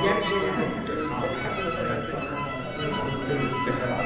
des actes de l'actualité politique de la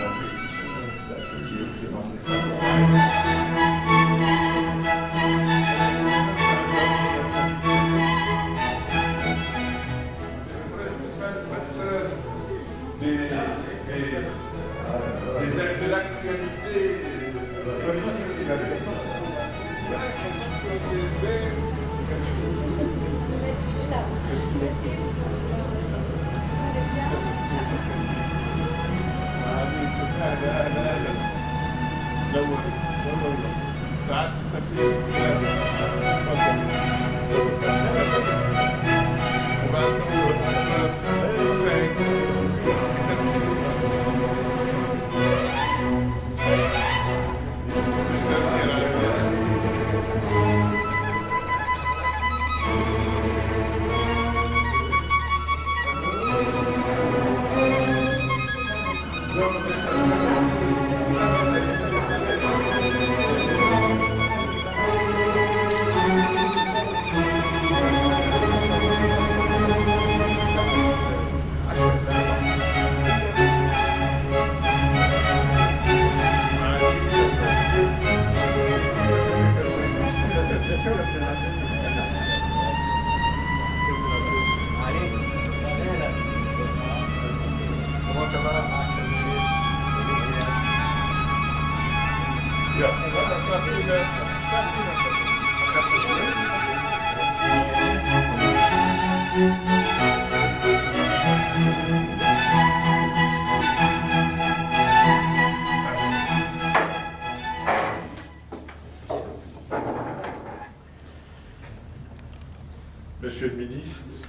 Monsieur le ministre,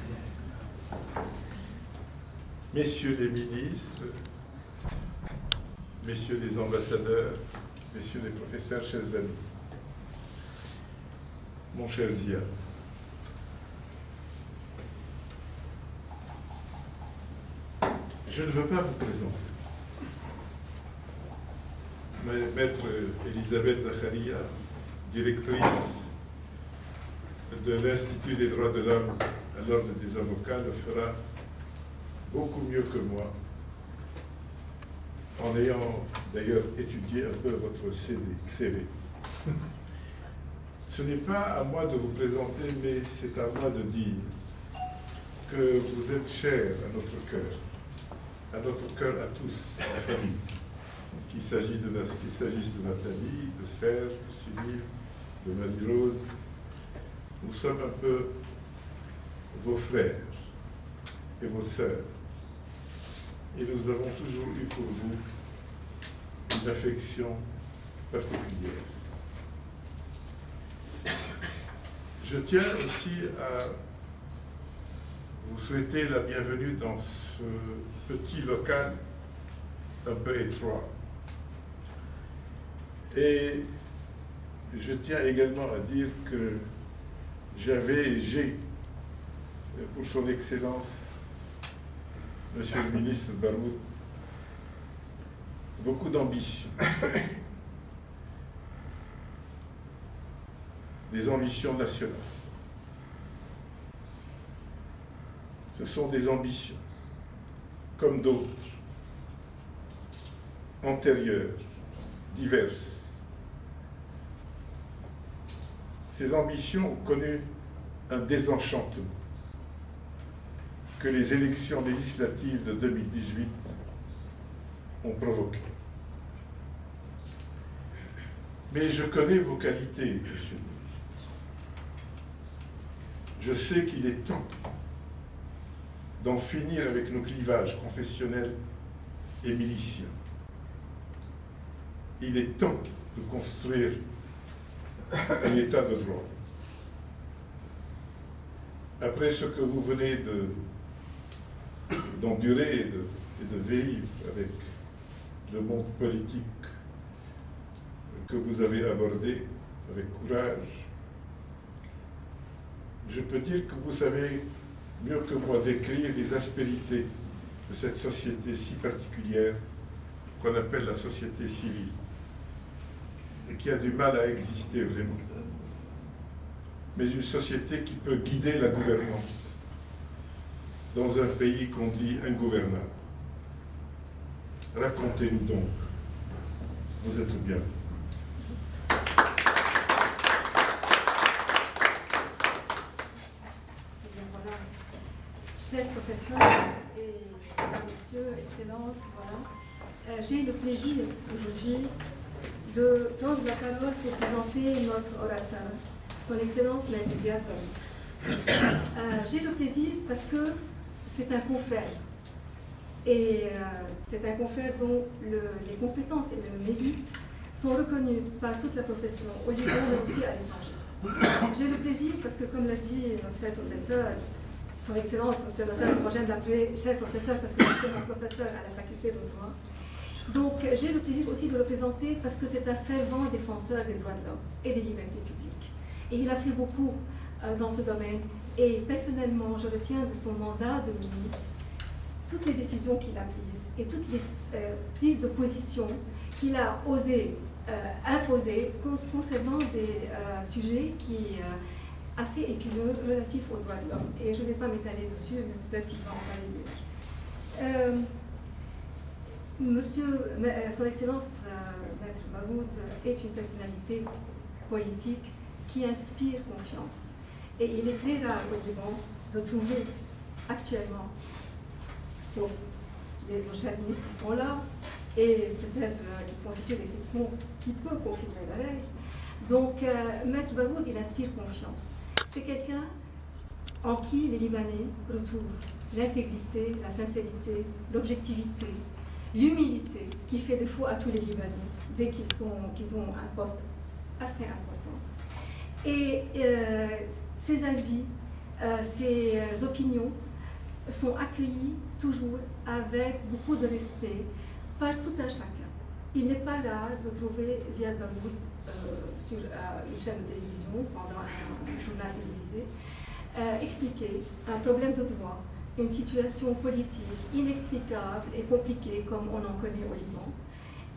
messieurs les ministres, messieurs les ambassadeurs, messieurs les professeurs, chers amis, mon cher Zia, je ne veux pas vous présenter. Maître Elisabeth Zacharia, directrice de l'Institut des droits de l'homme à l'Ordre des avocats, le fera beaucoup mieux que moi, en ayant d'ailleurs étudié un peu votre CV. Ce n'est pas à moi de vous présenter, mais c'est à moi de dire que vous êtes cher à notre cœur à tous, la famille, qu'il s'agisse de Nathalie, de Serge, de Sunil, de Marie-Rose. Nous sommes un peu vos frères et vos sœurs. Et nous avons toujours eu pour vous une affection particulière. Je tiens aussi à vous souhaiter la bienvenue dans ce petit local un peu étroit. Et je tiens également à dire que j'ai, pour son Excellence, Monsieur le ministre Baroud, beaucoup d'ambition. Des ambitions nationales. Ce sont des ambitions, comme d'autres, antérieures, diverses. Ces ambitions ont connu un désenchantement que les élections législatives de 2018 ont provoqué. Mais je connais vos qualités, Monsieur le ministre. Je sais qu'il est temps d'en finir avec nos clivages confessionnels et miliciens. Il est temps de construire un état de droit. Après ce que vous venez d'endurer et de vivre avec le monde politique que vous avez abordé avec courage, je peux dire que vous savez mieux que moi décrire les aspérités de cette société si particulière qu'on appelle la société civile et qui a du mal à exister vraiment. Mais une société qui peut guider la gouvernance dans un pays qu'on dit ingouvernable. Racontez-nous donc, vous êtes bien. Chers professeurs et mesdames, messieurs, excellences, voilà. J'ai le plaisir aujourd'hui de prendre la parole pour présenter notre orateur, son Excellence Maître Ziad Baroud. J'ai le plaisir parce que c'est un confrère. Et c'est un confrère dont les compétences et le mérite sont reconnus par toute la profession, au Liban mais aussi à l'étranger. J'ai le plaisir parce que, comme l'a dit notre cher professeur, son Excellence, Monsieur Rochelle, moi j'aime l'appeler cher professeur parce que c'était mon professeur à la faculté de droit. Donc j'ai le plaisir aussi de le présenter parce que c'est un fervent défenseur des droits de l'homme et des libertés publiques. Et il a fait beaucoup dans ce domaine. Et personnellement, je retiens de son mandat de ministre toutes les décisions qu'il a prises et toutes les prises de position qu'il a osé imposer concernant des sujets qui assez épineux relatifs aux droits de l'homme. Et je ne vais pas m'étaler dessus, mais peut-être qu'il va en parler mieux. Son Excellence Maître Baroud est une personnalité politique qui inspire confiance. Et il est très rare au Liban de trouver actuellement, sauf les chers ministres qui sont là, et peut-être qui constituent l'exception, qui peut confirmer la règle. Donc, Maître Baroud, il inspire confiance. C'est quelqu'un en qui les Libanais retrouvent l'intégrité, la sincérité, l'objectivité, l'humilité qui fait défaut à tous les Libanais dès qu'ils ont un poste assez important. Et ses avis, ses opinions sont accueillis toujours avec beaucoup de respect par tout un chacun. Il n'est pas rare de trouver Ziad Baroud sur une chaîne de télévision, pendant un journal télévisé, expliquer un problème de droit, une situation politique inextricable et compliquée comme on en connaît au Liban.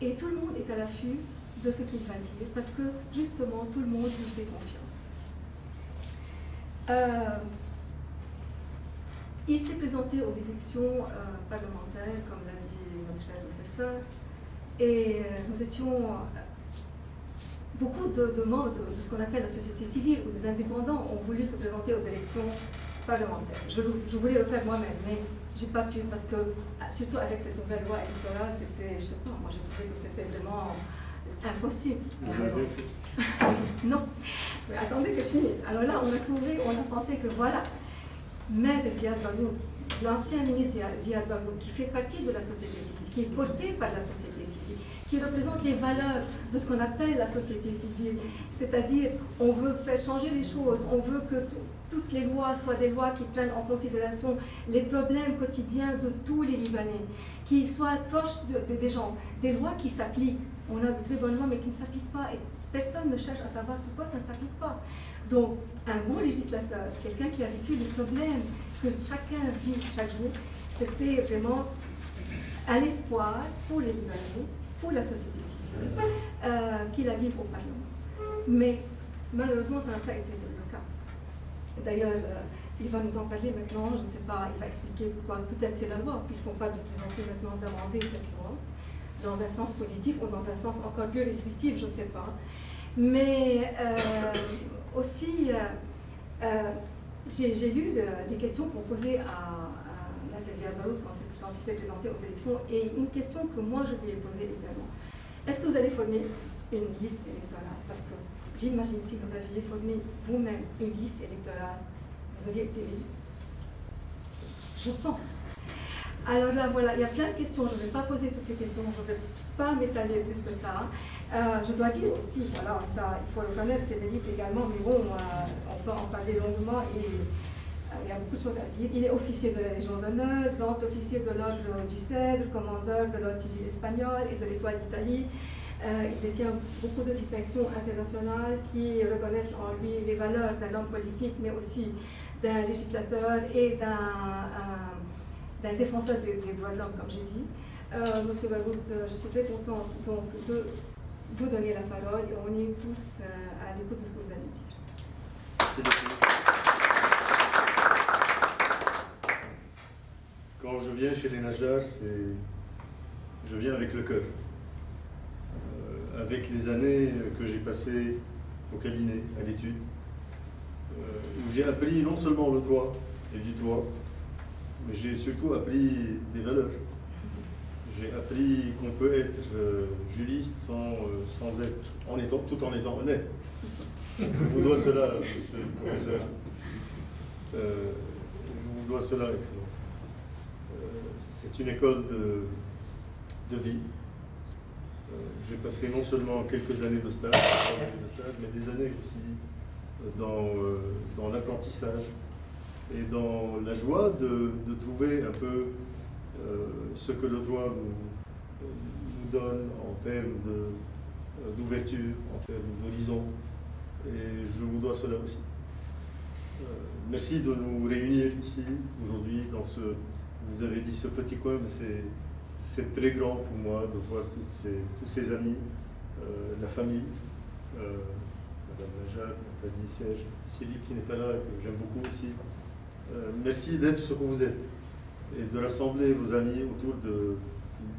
Et tout le monde est à l'affût de ce qu'il va dire, parce que justement tout le monde lui fait confiance. Il s'est présenté aux élections parlementaires, comme l'a dit notre cher professeur, et nous étions beaucoup de membres de ce qu'on appelle la société civile ou des indépendants ont voulu se présenter aux élections parlementaires. Je voulais le faire moi-même, mais j'ai pas pu parce que, surtout avec cette nouvelle loi électorale, c'était, je sais pas, moi j'ai trouvé que c'était vraiment impossible. Vous l'avez fait? Non, mais attendez que je finisse. Alors là, on a pensé que voilà, Maître Ziad Baroud, l'ancien ministre Ziad Baroud, qui fait partie de la société civile, qui est porté par la société civile, qui représente les valeurs de ce qu'on appelle la société civile, c'est-à-dire on veut faire changer les choses, on veut que toutes les lois soient des lois qui prennent en considération les problèmes quotidiens de tous les Libanais, qui soient proches des gens, des lois qui s'appliquent. On a de très bonnes lois mais qui ne s'appliquent pas et personne ne cherche à savoir pourquoi ça ne s'applique pas. Donc un bon législateur, quelqu'un qui a vécu les problèmes que chacun vit chaque jour, c'était vraiment un espoir pour les Libanais, pour la société civile, qui la vivent au Parlement. Mais malheureusement, ça n'a pas été le cas. D'ailleurs, il va nous en parler maintenant, je ne sais pas, il va expliquer pourquoi, peut-être c'est la loi, puisqu'on parle de plus en plus maintenant d'amender cette loi, dans un sens positif ou dans un sens encore plus restrictif, je ne sais pas. Mais aussi, j'ai lu les questions qu'on posait à Maître Ziad Baroud quand il s'est présenté aux élections, et une question que moi je lui ai posée également. Est-ce que vous allez former une liste électorale? Parce que j'imagine si vous aviez formé vous-même une liste électorale, vous auriez été élu. Je pense. Alors là, voilà, il y a plein de questions. Je ne vais pas poser toutes ces questions, je ne vais pas m'étaler plus que ça. Je dois dire aussi, voilà, ça, il faut le connaître, c'est mérite également, mais bon, on peut en parler longuement et il y a beaucoup de choses à dire. Il est officier de la Légion d'honneur, grand officier de l'ordre du Cèdre, commandeur de l'ordre civil espagnol et de l'Étoile d'Italie. Il détient beaucoup de distinctions internationales qui reconnaissent en lui les valeurs d'un homme politique, mais aussi d'un législateur et d'un défenseur des droits de l'homme, comme j'ai dit. Monsieur Baroud, je suis très contente donc, de vous donner la parole et on est tous à l'écoute de ce que vous allez dire. Merci beaucoup. quand je viens chez les Najjar, je viens avec le cœur. Avec les années que j'ai passées au cabinet, à l'étude, où j'ai appris non seulement le droit et du droit, mais j'ai surtout appris des valeurs. J'ai appris qu'on peut être juriste sans être, tout en étant honnête. Je vous dois cela, monsieur le professeur. Je vous dois cela, Excellence. C'est une école de vie. J'ai passé non seulement quelques années de stage, mais des années aussi dans l'apprentissage et dans la joie de trouver un peu ce que le droit nous donne en termes d'ouverture, en termes d'horizon. Et je vous dois cela aussi. Merci de nous réunir ici, aujourd'hui, dans vous avez dit ce petit coin, mais c'est très grand pour moi de voir tous ces amis, la famille, Madame Najjar, Nathalie, Serge, Cyril qui n'est pas là, que j'aime beaucoup aussi. Merci d'être ce que vous êtes et de rassembler vos amis autour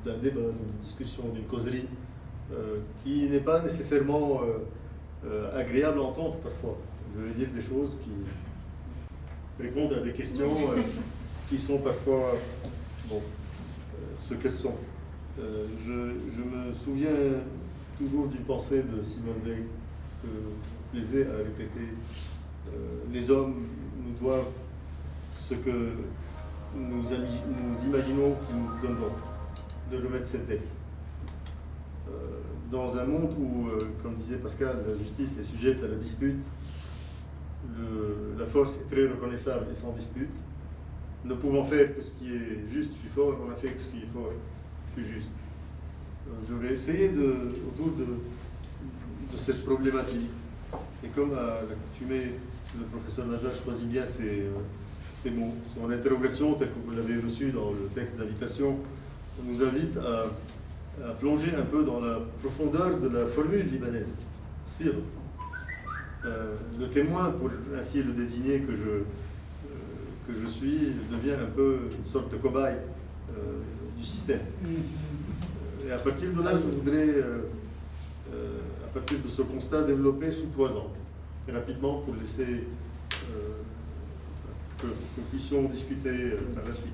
d'un débat, d'une discussion, d'une causerie qui n'est pas nécessairement agréable à entendre parfois. Je vais dire des choses qui répondent à des questions qui sont parfois ce qu'elles sont. Je me souviens toujours d'une pensée de Simone Veil que plaisait à répéter. Les hommes nous doivent ce que nous imaginons qu'ils nous donneront, de remettre cette dette. Dans un monde où, comme disait Pascal, la justice est sujette à la dispute, la force est très reconnaissable et sans dispute. Ne pouvant faire que ce qui est juste fut fort, on a fait que ce qui est fort fut juste. Je vais essayer, autour de cette problématique, et comme à l'accoutumée, le professeur Najjar choisit bien ses mots. Son interrogation, telle que vous l'avez reçue dans le texte d'invitation, nous invite à plonger un peu dans la profondeur de la formule libanaise, sir. Le témoin, pour ainsi le désigner que je suis, devient un peu une sorte de cobaye du système. Et à partir de là, je voudrais, à partir de ce constat, développer sous 3 ans, très rapidement, pour laisser que nous puissions discuter par la suite.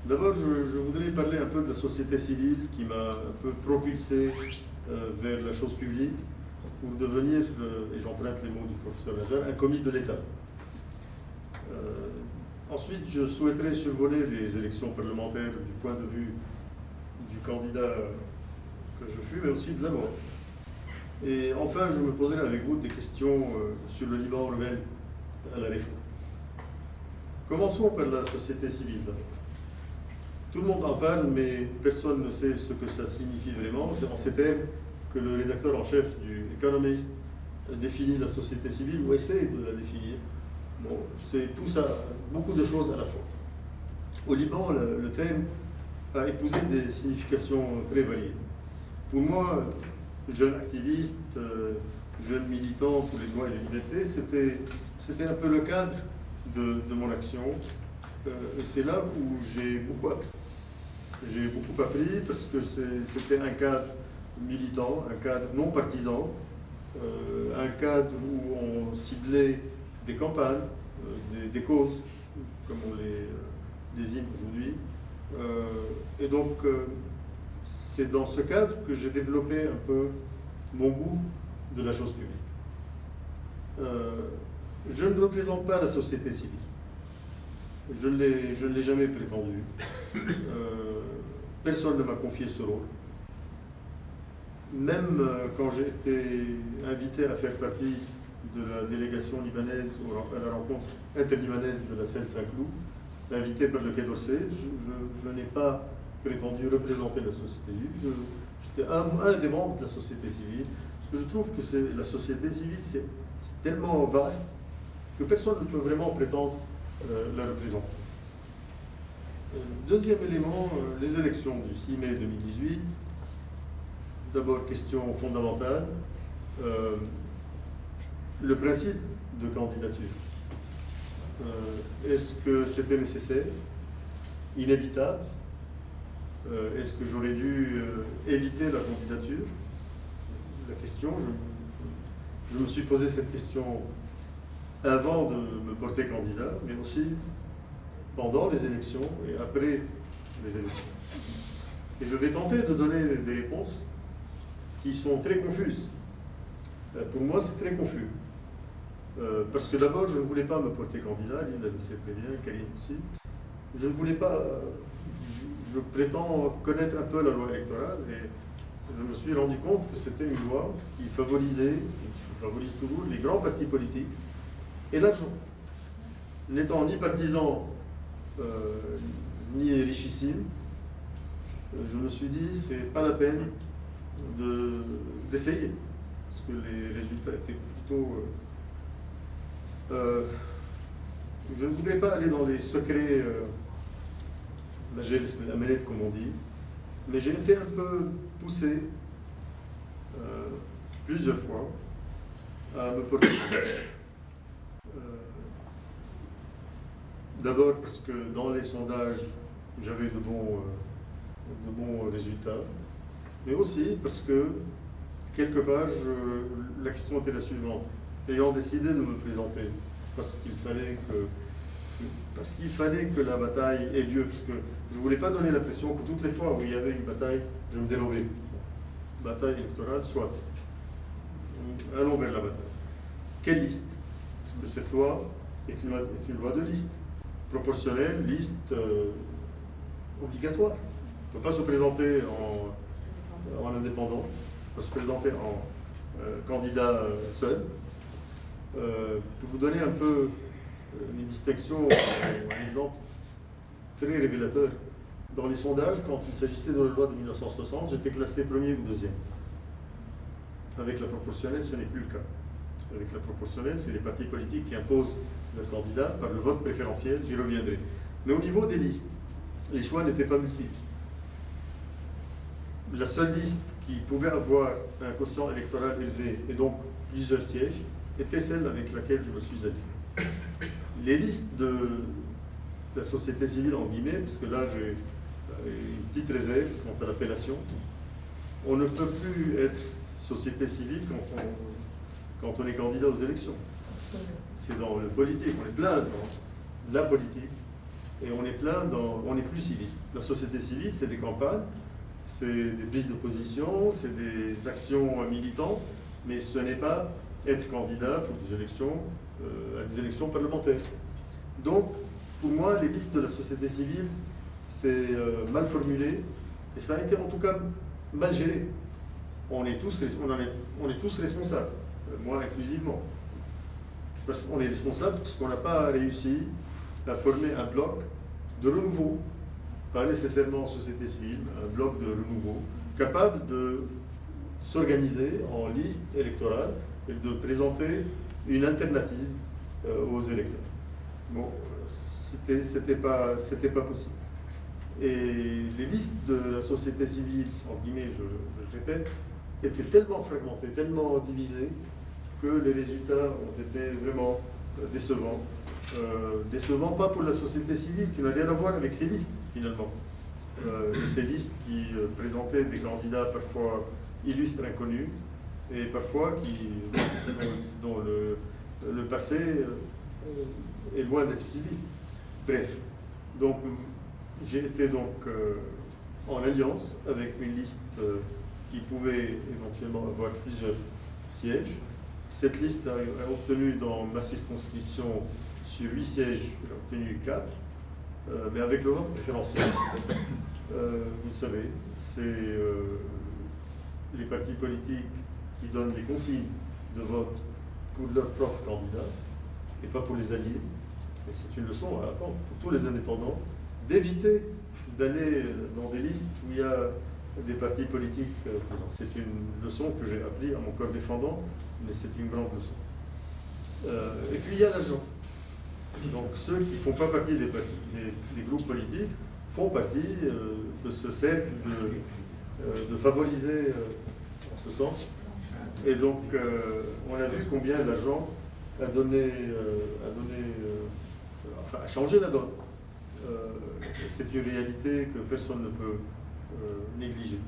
D'abord, je voudrais parler un peu de la société civile qui m'a un peu propulsé vers la chose publique pour devenir, et j'emprunte les mots du professeur Najjar, un commis de l'État. Ensuite, je souhaiterais survoler les élections parlementaires du point de vue du candidat que je fus, mais aussi de la mort. Et enfin, je me poserai avec vous des questions sur le Liban rebelle à la réforme. Commençons par la société civile. Tout le monde en parle, mais personne ne sait ce que ça signifie vraiment. C'est en ces termes que le rédacteur en chef du Economist définit la société civile, ou essaie de la définir. Bon, c'est tout ça, beaucoup de choses à la fois. Au Liban, le terme a épousé des significations très variées. Pour moi, jeune activiste, jeune militant pour les droits et les libertés, c'était un peu le cadre de mon action. Et c'est là où j'ai beaucoup appris. J'ai beaucoup appris parce que c'était un cadre militant, un cadre non partisan, un cadre où on ciblait des campagnes, des causes, comme on les désigne aujourd'hui. Et donc, c'est dans ce cadre que j'ai développé un peu mon goût de la chose publique. Je ne représente pas la société civile. Je ne l'ai jamais prétendu. Personne ne m'a confié ce rôle. Même quand j'ai été invité à faire partie de la délégation libanaise à la rencontre interlibanaise de la Seine-Saint-Cloud, invité par le Quai d'Orsay, je n'ai pas prétendu représenter la société civile. J'étais un des membres de la société civile, parce que je trouve que la société civile, c'est tellement vaste que personne ne peut vraiment prétendre la représenter. Deuxième élément, les élections du 6 mai 2018. D'abord, question fondamentale, le principe de candidature. Est-ce que c'était nécessaire? inévitable? Est-ce que j'aurais dû éviter la candidature? La question, je me suis posé cette question avant de me porter candidat, mais aussi pendant les élections et après les élections. Et je vais tenter de donner des réponses qui sont très confuses. Pour moi, c'est très confus. Parce que d'abord, je ne voulais pas me porter candidat, Linda le sait très bien, Karim aussi. Je ne voulais pas, je prétends connaître un peu la loi électorale et je me suis rendu compte que c'était une loi qui favorisait, et qui favorise toujours, les grands partis politiques et l'argent. N'étant ni partisan, ni richissime, je me suis dit, c'est pas la peine d'essayer, parce que les résultats étaient plutôt... je ne voulais pas aller dans les secrets, la manette comme on dit, mais j'ai été un peu poussé plusieurs fois à me porter. D'abord parce que dans les sondages, j'avais de bons résultats, mais aussi parce que, quelque part, la question était la suivante. Ayant décidé de me présenter, parce qu'il fallait que la bataille ait lieu, parce que je ne voulais pas donner l'impression que toutes les fois où il y avait une bataille, je me dérobais. Bataille électorale, soit. Allons vers la bataille. Quelle liste? Parce que cette loi est une loi de liste. Proportionnelle, liste obligatoire. On ne peut pas se présenter en indépendant, on peut se présenter en candidat seul. Pour vous donner un peu une distinction, un exemple très révélateur, dans les sondages, quand il s'agissait de la loi de 1960, j'étais classé premier ou deuxième. Avec la proportionnelle, ce n'est plus le cas. Avec la proportionnelle, c'est les partis politiques qui imposent leur candidat par le vote préférentiel, j'y reviendrai. Mais au niveau des listes, les choix n'étaient pas multiples. La seule liste qui pouvait avoir un quotient électoral élevé et donc plusieurs sièges était celle avec laquelle je me suis allié. Les listes de la société civile, en guillemets, parce que là j'ai une petite réserve quant à l'appellation, on ne peut plus être société civile quand on est candidat aux élections. C'est dans le politique, on est plein dans la politique et on est plus civil. La société civile, c'est des campagnes, c'est des prises de position, c'est des actions militantes, mais ce n'est pas être candidat pour des élections, à des élections parlementaires. Donc, pour moi, les listes de la société civile, c'est mal formulé et ça a été en tout cas mal géré. On est tous responsables, moi inclusivement. Parce qu'on est responsable parce qu'on n'a pas réussi à former un bloc de renouveau, pas nécessairement société civile, un bloc de renouveau, capable de s'organiser en liste électorale et de présenter une alternative aux électeurs. Bon, c'était pas possible. Et les listes de la société civile, en guillemets, je le répète, étaient tellement fragmentées, tellement divisées, que les résultats ont été vraiment décevants. Décevants pas pour la société civile, qui n'a rien à voir avec ces listes, finalement. Ces listes qui présentaient des candidats parfois illustres inconnus, et parfois dont le passé est loin d'être civil. Bref, donc j'ai été donc en alliance avec une liste qui pouvait éventuellement avoir plusieurs sièges. Cette liste a obtenu dans ma circonscription, sur 8 sièges, elle a obtenu 4, mais avec le vote préférentiel. Vous le savez, c'est les partis politiques qui donnent les consignes de vote pour leurs propres candidats et pas pour les alliés. Et c'est une leçon à apprendre pour tous les indépendants d'éviter d'aller dans des listes où il y a des partis politiques présents. C'est une leçon que j'ai appris à mon corps défendant, mais c'est une grande leçon. Et puis il y a l'argent. Donc ceux qui ne font pas partie des groupes politiques font partie de ce cercle de favoriser en ce sens. Et donc on a vu combien l'argent a changé la donne. c'est une réalité que personne ne peut négliger.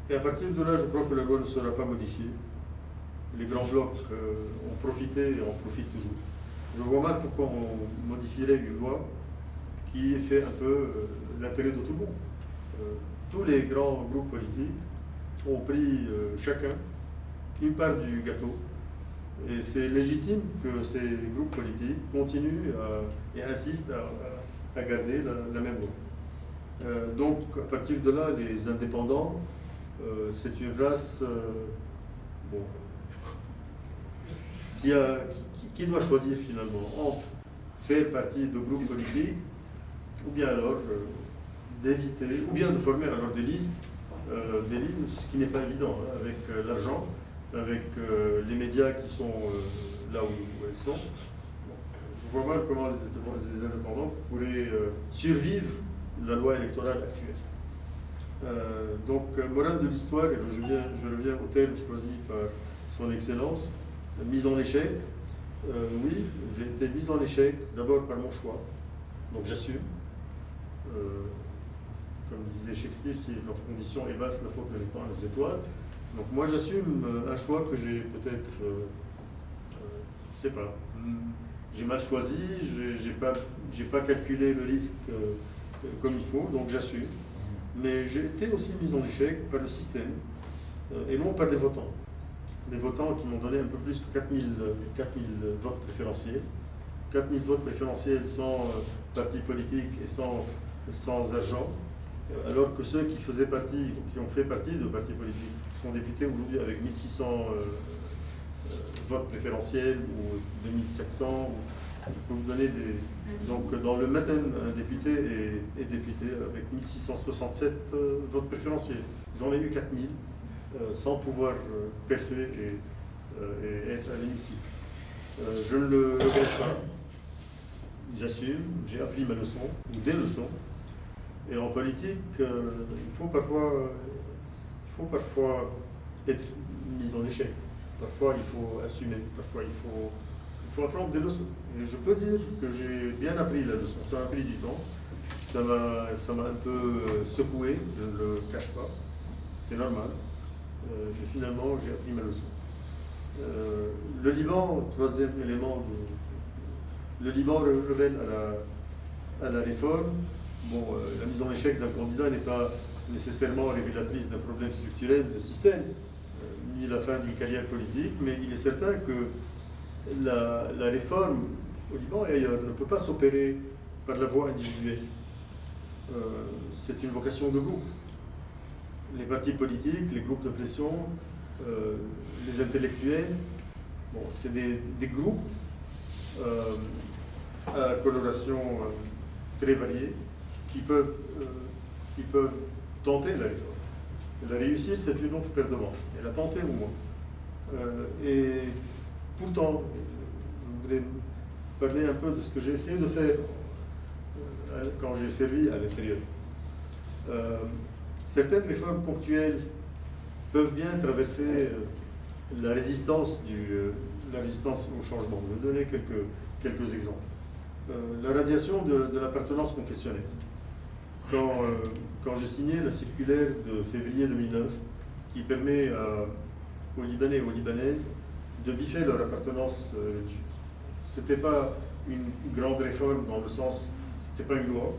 Et à partir de là, je crois que la loi ne sera pas modifiée. Les grands blocs ont profité et en profitent toujours. Je vois mal pourquoi on modifierait une loi qui fait un peu l'intérêt de tout le monde. Tous les grands groupes politiques ont pris chacun une part du gâteau. Et c'est légitime que ces groupes politiques continuent et insistent à garder la même loi. Donc, à partir de là, les indépendants, c'est une race qui doit choisir finalement entre faire partie de groupes politiques ou bien alors d'éviter, ou bien de former alors des listes, ce qui n'est pas évident, hein, avec l'argent, avec les médias qui sont là où elles sont. Bon, je vois mal comment les indépendants pourraient survivre la loi électorale actuelle. Donc, morale de l'histoire, et je reviens au thème choisi par son Excellence, mise en échec. Oui, j'ai été mise en échec d'abord par mon choix, donc j'assume. Comme disait Shakespeare, si notre condition est basse, la faute ne l'est pas aux étoiles. Donc moi j'assume un choix que j'ai peut-être, je sais pas, j'ai mal choisi, j'ai pas calculé le risque comme il faut, donc j'assume. Mais j'ai été aussi mise en échec par le système et non par les votants. Les votants qui m'ont donné un peu plus que 4000 votes préférentiels. 4000 votes préférentiels sans parti politique et sans argent, alors que ceux qui faisaient partie, ou qui ont fait partie de partis politiques, sont députés aujourd'hui avec 1600 votes préférentiels ou 2700. Je peux vous donner des... Donc dans le matin, un député est député avec 1667 votes préférentiels. J'en ai eu 4000 sans pouvoir percer et être à l'hémicycle. Je ne le regrette pas. J'assume, j'ai appris ma leçon, ou des leçons. Et en politique, il faut parfois être mis en échec. Parfois, il faut assumer. Parfois, il faut apprendre des leçons. Et je peux dire que j'ai bien appris la leçon. Ça a pris du temps. Ça m'a un peu secoué, je ne le cache pas. C'est normal. Mais finalement, j'ai appris ma leçon. Le Liban, troisième élément, le Liban révèle à la réforme. Bon, la mise en échec d'un candidat n'est pas nécessairement révélatrice d'un problème structurel de système, ni la fin d'une carrière politique, mais il est certain que la réforme au Liban et ailleurs ne peut pas s'opérer par la voie individuelle. C'est une vocation de groupe. Les partis politiques, les groupes de pression, les intellectuels, bon, c'est des groupes à coloration très variée qui peuvent tenter la réforme. La réussir, c'est une autre paire de manches. Elle a tenté au moins. Et pourtant, je voudrais parler un peu de ce que j'ai essayé de faire quand j'ai servi à l'intérieur. Certaines réformes ponctuelles peuvent bien traverser la résistance au changement. Je vais donner quelques exemples. La radiation de l'appartenance confessionnelle. Quand j'ai signé la circulaire de février 2009 qui permet aux Libanais et aux Libanaises de biffer leur appartenance religieuse. Ce n'était pas une grande réforme dans le sens, ce n'était pas une loi,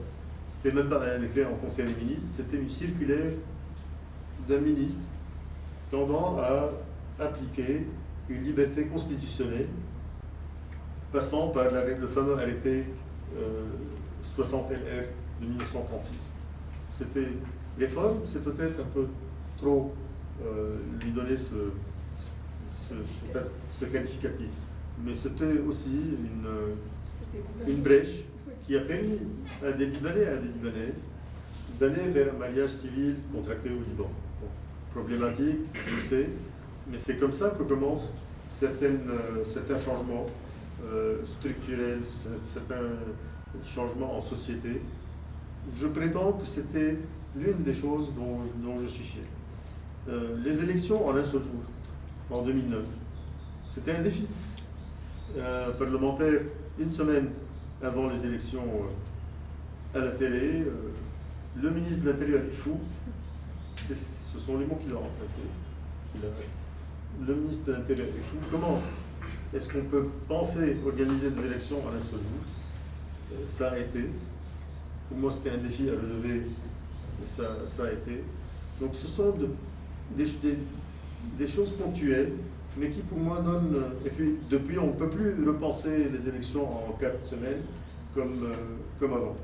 c'était même pas un décret en Conseil des ministres, c'était une circulaire d'un ministre tendant à appliquer une liberté constitutionnelle passant par le fameux arrêté 60 LR de 1936. C'était réforme, c'est peut-être un peu trop lui donner ce qualificatif. Mais c'était aussi une brèche qui a permis à des Libanais et à des Libanaises d'aller vers un mariage civil contracté au Liban. Bon, problématique, je le sais, mais c'est comme ça que commencent certains changements structurels, certains changements en société. Je prétends que c'était l'une des choses dont je suis fier. Les élections en un seul jour, en 2009, c'était un défi. Parlementaire, une semaine avant les élections à la télé, le ministre de l'Intérieur est fou. Ce sont les mots qu'il a empruntés. Le ministre de l'Intérieur est fou. Comment est-ce qu'on peut penser organiser des élections à un seul jour? Ça a été. Pour moi, c'était un défi à relever. Et ça a été. Donc, ce sont des choses ponctuelles, mais qui, pour moi, donnent... Et puis, depuis, on ne peut plus repenser les élections en 4 semaines comme avant.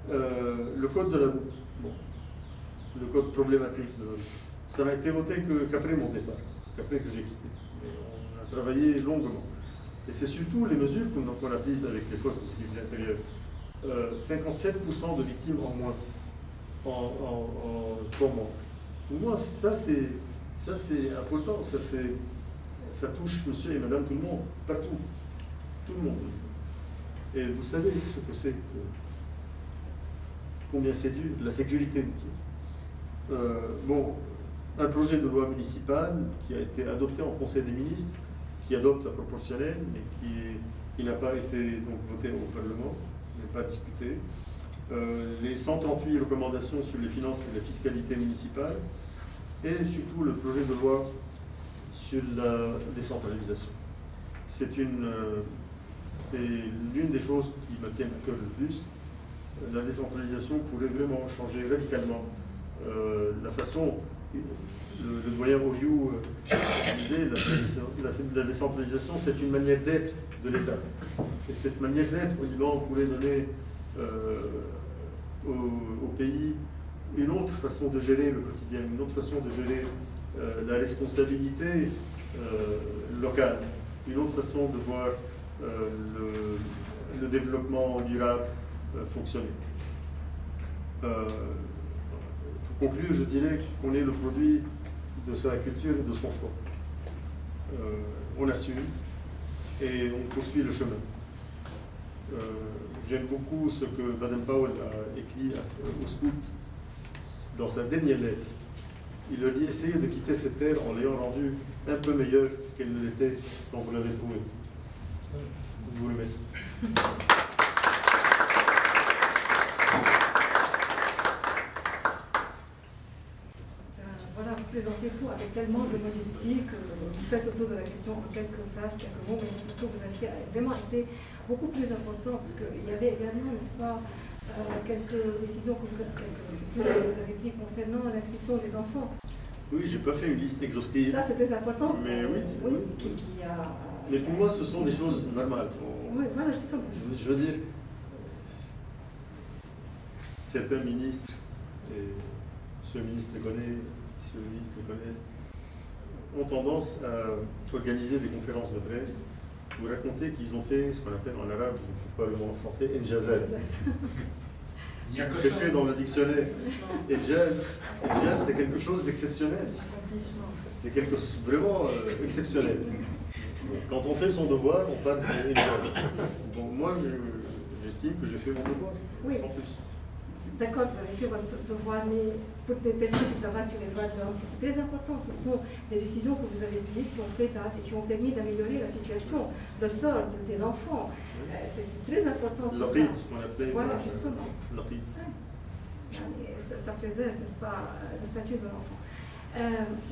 Le code de la route. Bon. Le code problématique de la route. Ça n'a été voté qu'après mon départ, qu'après que j'ai quitté. Mais on a travaillé longuement. Et c'est surtout les mesures qu'on a prises avec les forces de sécurité intérieure. 57% de victimes en moins en 3 mois. Pour moi, ça c'est important. Ça touche monsieur et madame tout le monde, partout. Tout le monde. Et vous savez ce que c'est, combien c'est dur, la sécurité routière. Bon, un projet de loi municipale qui a été adopté en Conseil des ministres, qui adopte la proportionnelle, mais qui n'a pas été donc voté au Parlement, n'est pas discuté. Les 138 recommandations sur les finances et la fiscalité municipale, et surtout le projet de loi sur la décentralisation. C'est l'une des choses qui me tiennent à cœur le plus. La décentralisation pourrait vraiment changer radicalement la façon, le doyen Oriou disait, la décentralisation, c'est une manière d'être de l'État. Et cette manière d'être au Liban pourrait donner au pays une autre façon de gérer le quotidien, une autre façon de gérer la responsabilité locale, une autre façon de voir le développement durable fonctionner. Pour conclure, je dirais qu'on est le produit de sa culture et de son choix. On assume et on poursuit le chemin. J'aime beaucoup ce que Baden-Powell a écrit aux scouts dans sa dernière lettre. Il leur dit: essayez de quitter cette terre en l'ayant rendue un peu meilleure qu'elle ne l'était quand vous l'avez trouvée. Je vous remercie. Voilà, vous présentez tout avec tellement de modestie que vous faites autour de la question en quelques phrases, quelques mots, mais ce que vous avez fait a vraiment été beaucoup plus important, parce qu'il y avait également, n'est-ce pas, quelques décisions que vous avez prises concernant l'inscription des enfants. Oui, je n'ai pas fait une liste exhaustive. Ça, c'est très important. Mais oui, mais pour moi, ce sont des choses normales. Oui, voilà, justement. Je veux dire, certains ministres, et ce ministre le connaît, ce ministre le connaissent, ont tendance à organiser des conférences de presse pour raconter qu'ils ont fait ce qu'on appelle en arabe, je ne trouve pas le mot en français, Enjazat. Cherchez dans le dictionnaire. Et jazz, c'est quelque chose d'exceptionnel. C'est quelque chose vraiment exceptionnel. Quand on fait son devoir, on parle d'une jazz. Donc moi, j'estime que j'ai fait mon devoir, oui. Sans plus. D'accord, vous avez fait votre devoir, mais pour des personnes qui travaillent sur les droits de l'homme, c'est très important. Ce sont des décisions que vous avez prises, qui ont fait date et qui ont permis d'améliorer la situation, le sort des enfants. C'est très important tout ça. Ce qu'on appelait. Voilà, justement. Ça préserve, n'est-ce pas, le statut de l'enfant.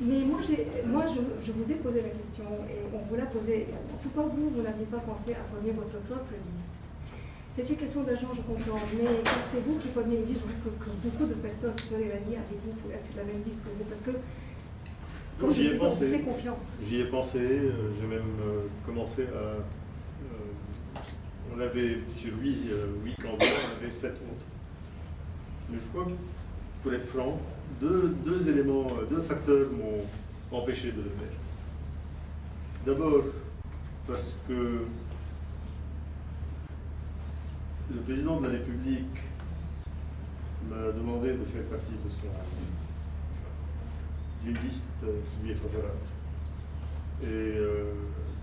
Mais moi, je vous ai posé la question, et on vous l'a posée également. Pourquoi vous n'aviez pas pensé à former votre propre liste? C'est une question d'argent, je comprends, mais quand c'est vous qui formez une liste, je trouve que beaucoup de personnes seraient ralliées avec vous pour être sur la même liste que vous, parce que, comme je vous fais confiance. J'y ai pensé, j'ai même commencé à... on avait sur 8 candidats, on avait 7 autres. Mais je crois que, pour être franc, deux éléments, 2 facteurs m'ont empêché de le faire. D'abord, parce que le président de la République m'a demandé de faire partie d'une liste qui lui est favorable. Et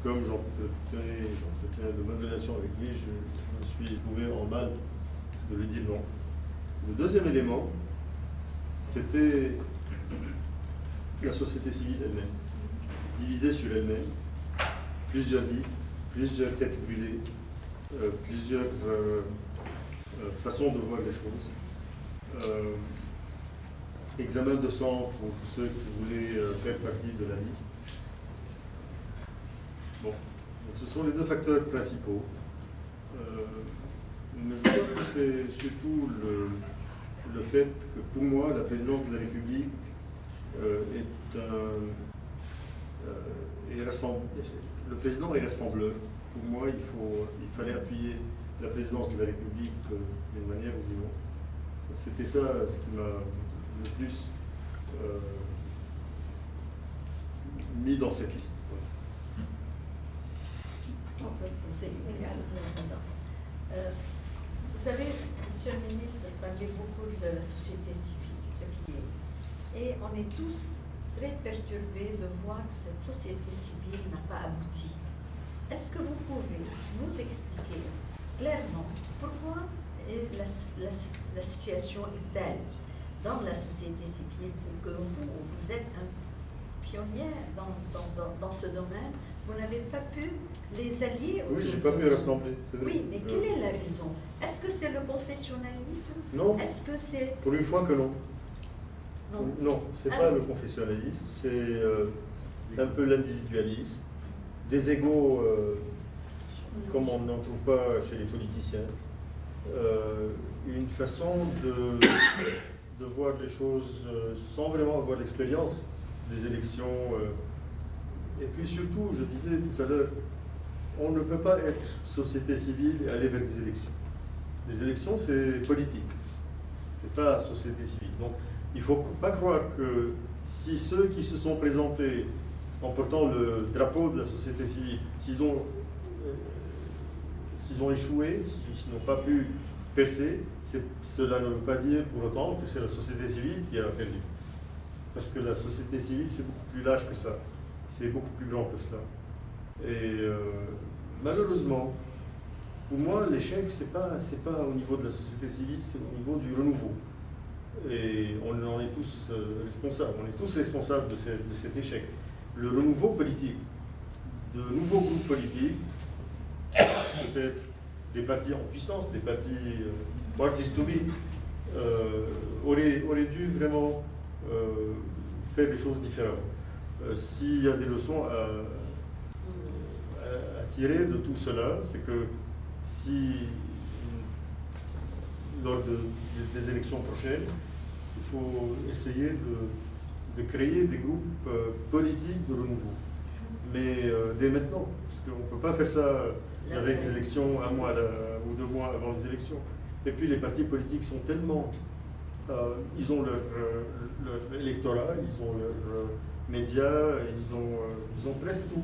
comme j'entretiens de bonnes relations avec lui, je me suis trouvé en mal de lui dire non. Le deuxième élément, c'était la société civile elle-même, divisée sur elle-même, plusieurs listes, plusieurs têtes brûlées. plusieurs façons de voir les choses. Examen de sang pour ceux qui voulaient faire partie de la liste. Bon, donc ce sont les deux facteurs principaux. Mais je crois que c'est surtout le fait que pour moi, la présidence de la République le président est rassembleur. Pour moi, il fallait appuyer la présidence de la République d'une manière ou d'une autre. C'était ça ce qui m'a le plus mis dans cette liste. Vous savez, Monsieur le ministre parlait beaucoup de la société civile, ce qui est. Et on est tous très perturbés de voir que cette société civile n'a pas abouti. Est-ce que vous pouvez nous expliquer clairement pourquoi la situation est telle dans la société civile et que vous êtes un pionnier dans ce domaine, vous n'avez pas pu les allier? Oui, je n'ai pas pu rassembler. Oui, mais quelle est la raison? Est-ce que c'est le confessionnalisme? Non. Est-ce que c'est... Pour une fois que non. Non, non, c'est pas le confessionnalisme, c'est un peu l'individualisme, des égos comme on n'en trouve pas chez les politiciens, une façon de voir les choses sans vraiment avoir l'expérience des élections. Et puis surtout, je disais tout à l'heure, on ne peut pas être société civile et aller vers des élections. Les élections, c'est politique, c'est pas société civile. Donc, il ne faut pas croire que si ceux qui se sont présentés en portant le drapeau de la société civile, s'ils ont échoué, s'ils n'ont pas pu percer, cela ne veut pas dire pour autant que c'est la société civile qui a perdu. Parce que la société civile, c'est beaucoup plus large que ça. C'est beaucoup plus grand que cela. Et malheureusement, pour moi, l'échec, c'est pas au niveau de la société civile, c'est au niveau du renouveau. Et on en est tous responsables. On est tous responsables de cet échec. Le renouveau politique, de nouveaux groupes politiques, peut-être des partis en puissance, des partis parties to be, auraient dû vraiment faire des choses différentes. S'il y a des leçons à tirer de tout cela, c'est que si lors des élections prochaines, il faut essayer de créer des groupes politiques de renouveau. Mais dès maintenant, parce qu'on ne peut pas faire ça avec des élections un mois ou 2 mois avant les élections. Et puis les partis politiques sont tellement... ils ont leur électorat, ils ont leurs médias, ils ont presque tout.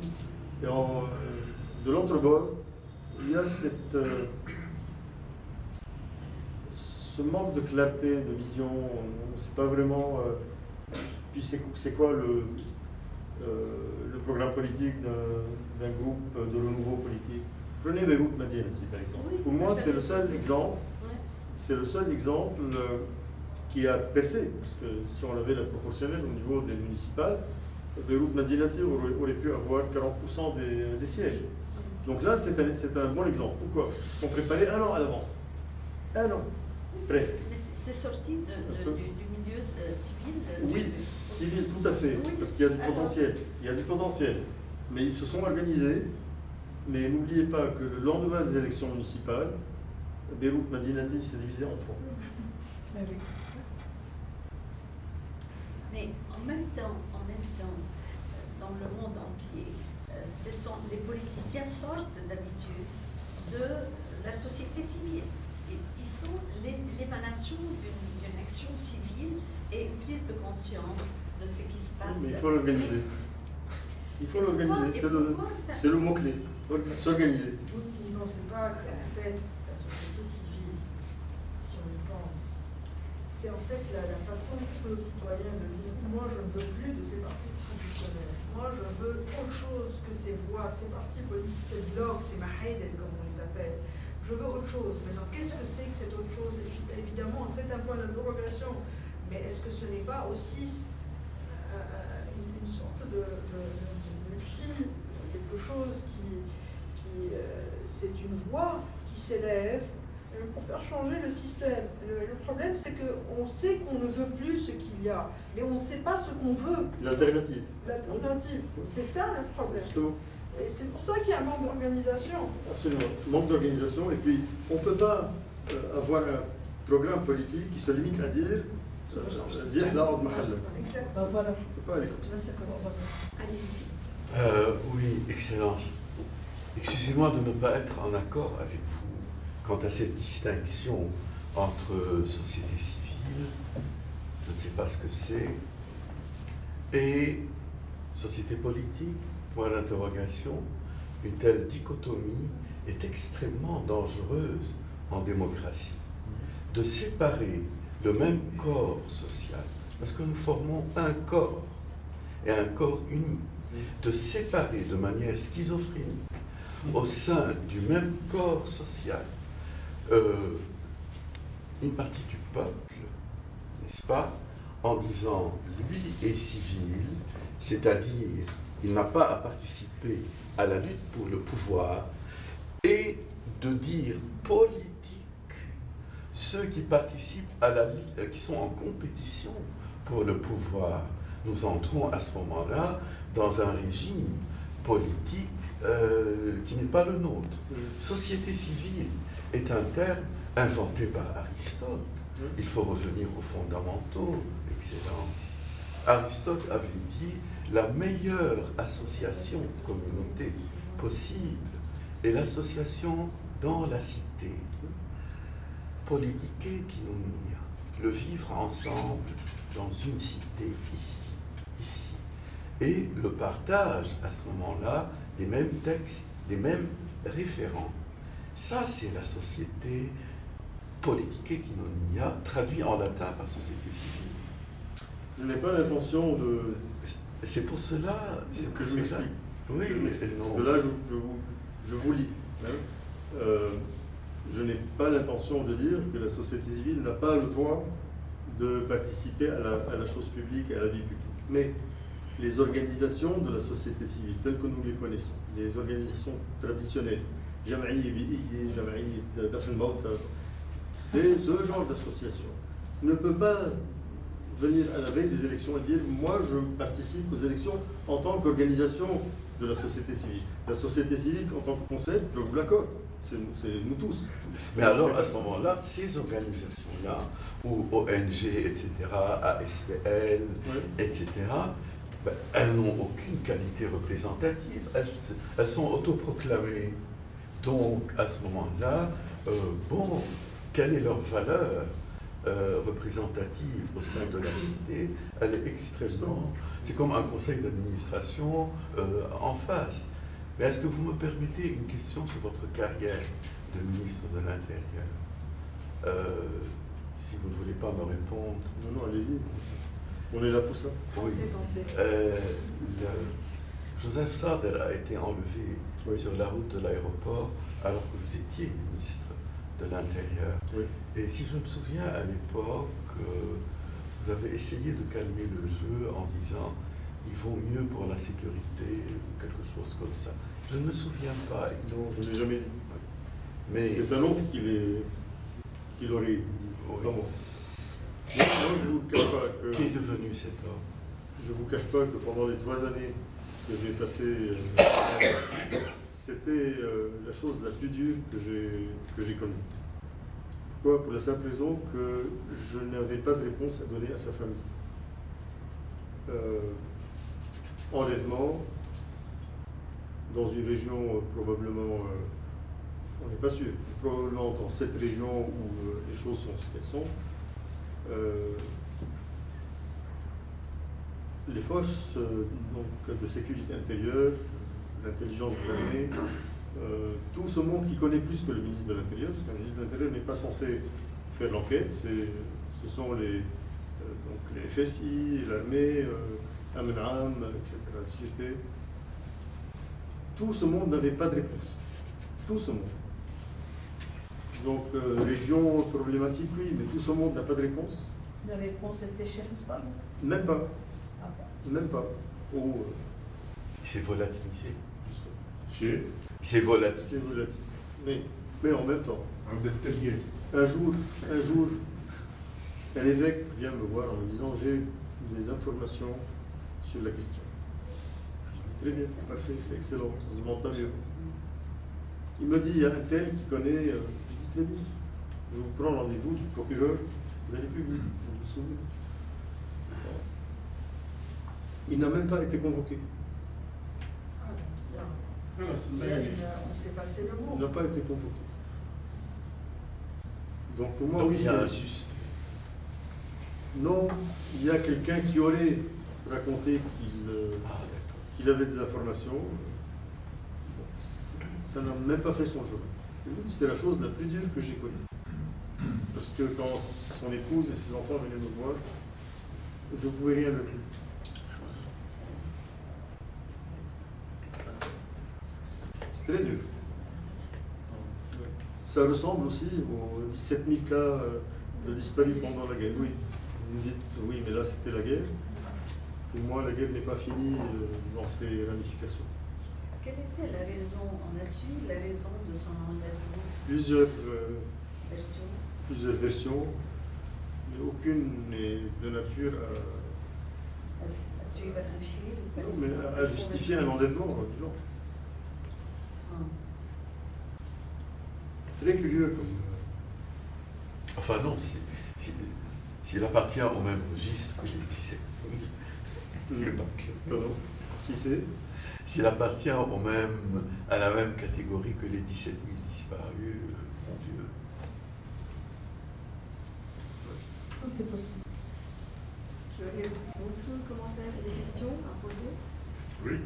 Et de l'autre bord, il y a ce manque de clarté, de vision. On ne sait pas vraiment... puis c'est quoi le programme politique d'un groupe de renouveau politique. Prenez Beyrouth Madianati par exemple. Oui, pour moi, c'est le seul exemple. C'est le seul exemple qui a percé, parce que si on avait la proportionnelle au niveau des municipales, Beyrouth Madianati aurait pu avoir 40% des sièges. Donc là, c'est un bon exemple. Pourquoi? Parce qu'ils se sont préparés 1 an à l'avance. 1 an, presque. C'est sorti du milieu civil? Oui, civil, tout à fait, oui, parce qu'il y a du potentiel. Il y a du potentiel. Mais ils se sont organisés. Mais n'oubliez pas que le lendemain des élections municipales, Beyrouth Madianati s'est divisé en 3. Mais en même temps, dans le monde entier, les politiciens sortent d'habitude de la société civile. Ils sont l'émanation d'une action civile et une prise de conscience de ce qui se passe. Mais il faut l'organiser. Il faut l'organiser, c'est le mot-clé. S'organiser. Non, c'est pas en fait la société civile, si on y pense. C'est en fait la façon pour le citoyen de dire moi je ne veux plus de ces partis traditionnels. Moi je veux autre chose que ces voix, ces partis politiques, ces blocs, ces mahaïdes comme on les appelle. Je veux autre chose. Maintenant, qu'est-ce que c'est que cette autre chose? Évidemment, c'est un point d'interrogation. Mais est-ce que ce n'est pas aussi une sorte de cri, quelque chose qui c'est une voix qui s'élèvent pour faire changer le système. Le problème, c'est qu'on sait qu'on ne veut plus ce qu'il y a, mais on ne sait pas ce qu'on veut. L'alternative. L'alternative, c'est ça le problème. Justement. Et c'est pour ça qu'il y a un manque d'organisation. Absolument. Manque d'organisation. Et puis, on ne peut pas avoir un programme politique qui se limite à dire Zihla od mahalla. Exactement. Voilà. On ne peut pas aller comme ça. Allez-y. Oui, Excellence. Excusez-moi de ne pas être en accord avec vous quant à cette distinction entre société civile, je ne sais pas ce que c'est, et société politique, point d'interrogation. Une telle dichotomie est extrêmement dangereuse en démocratie. De séparer le même corps social, parce que nous formons un corps, et un corps uni, de séparer de manière schizophrénique au sein du même corps social une partie du peuple, n'est-ce pas, en disant lui est civil, c'est-à-dire il n'a pas à participer à la lutte pour le pouvoir, et de dire politique ceux qui participent à la lutte, qui sont en compétition pour le pouvoir. Nous entrons à ce moment-là dans un régime politique qui n'est pas le nôtre. Société civile est un terme inventé par Aristote. Il faut revenir aux fondamentaux, Excellence. Aristote avait dit la meilleure association de communauté possible est l'association dans la cité. Politiquer qui nous mire, le vivre ensemble dans une cité ici. Et le partage à ce moment-là des mêmes textes, des mêmes référents. Ça, c'est la société politique qui non a, traduit en latin par société civile. Je n'ai pas l'intention de... C'est pour cela que je m'explique. Oui, mais c'est non. Parce que là, je vous lis. Hein. Je n'ai pas l'intention de dire que la société civile n'a pas le droit de participer à la chose publique et à la vie publique. Mais les organisations de la société civile, telles que nous les connaissons, les organisations traditionnelles, Jam'iyya bi'iyya, Jam'iyya Dafn Mawta, c'est ce genre d'association. Ne peut pas venir à la veille des élections et dire « moi, je participe aux élections en tant qu'organisation de la société civile ». La société civile, en tant que concept, je vous l'accorde, c'est nous tous. Mais alors, à ce moment-là, ces organisations-là, ou ONG, etc., ASPL, Oui. etc., ben, elles n'ont aucune qualité représentative. Elles sont autoproclamées. Donc, à ce moment-là, bon, quelle est leur valeur représentative au sein de la cité? Elle est extrêmement... C'est comme un conseil d'administration en face. Mais est-ce que vous me permettez une question sur votre carrière de ministre de l'Intérieur? Si vous ne voulez pas me répondre... Non, allez-y. On est là pour ça. Oui. Joseph Sader a été enlevé sur la route de l'aéroport alors que vous étiez ministre de l'Intérieur. Oui. Et si je me souviens, à l'époque, vous avez essayé de calmer le jeu en disant il vaut mieux pour la sécurité, ou quelque chose comme ça. Je ne me souviens pas. Non, je ne l'ai jamais dit. Mais c'est un autre qui l'aurait dit. Oui. Pas moi. Non, je ne vous cache pas que... Qui est devenu cet homme? Je ne vous cache pas que pendant les 3 années que j'ai passées, c'était la chose la plus dure que j'ai connue. Pourquoi? Pour la simple raison que je n'avais pas de réponse à donner à sa famille. Enlèvement, dans une région probablement, on n'est pas sûr, probablement dans cette région où les choses sont ce qu'elles sont, les forces donc, de sécurité intérieure, l'intelligence de l'armée, tout ce monde qui connaît plus que le ministre de l'Intérieur, parce qu'un ministre de l'Intérieur n'est pas censé faire l'enquête, ce sont les FSI, l'armée, Amnam, etc., la sûreté. Tout ce monde n'avait pas de réponse. Tout ce monde. Donc, région problématique, oui, mais tout ce monde n'a pas de réponse. La réponse était chez Hezbollah. Même pas. Ah bon. Même pas. Oh, il s'est volatilisé. juste. Chez Il s'est volatilisé. C'est volatile. Mais Mais en même temps, un jour, un évêque vient me voir en me disant j'ai des informations sur la question. Je dis très bien, parfait, c'est excellent, ça ne demande pas mieux. Il me dit il y a un tel qui connaît, je dis très bien, je vous prends rendez-vous du procureur de la République. Vous vous souvenez? Il n'a même pas été convoqué. On s'est passé le mot. Il n'a pas été convoqué. Donc pour moi, Donc, oui, il y a un c'est... suspect. Non, il y a quelqu'un qui aurait raconté qu'il avait des informations. Bon, ça n'a même pas fait son jeu. C'est la chose la plus dure que j'ai connue. Parce que quand son épouse et ses enfants venaient me voir, je ne pouvais rien leur dire. C'est très dur. Ça ressemble aussi aux 17 000 cas de disparus pendant la guerre. Oui, vous me dites, oui, mais là c'était la guerre. Pour moi, la guerre n'est pas finie dans ses ramifications. Quelle était la raison, on a su la raison de son enlèvement? Plusieurs versions, mais aucune n'est de nature à suivre un fil, mais à justifier un enlèvement du genre. Très curieux comme... Enfin non, s'il appartient au même registre que les 17 000, c'est pas que... Pardon. Si c'est... S'il appartient à la même catégorie que les 17 000 disparus, mon Dieu. Tout est possible. Est-ce qu'il y aurait d'autres commentaires et des questions à poser? Oui.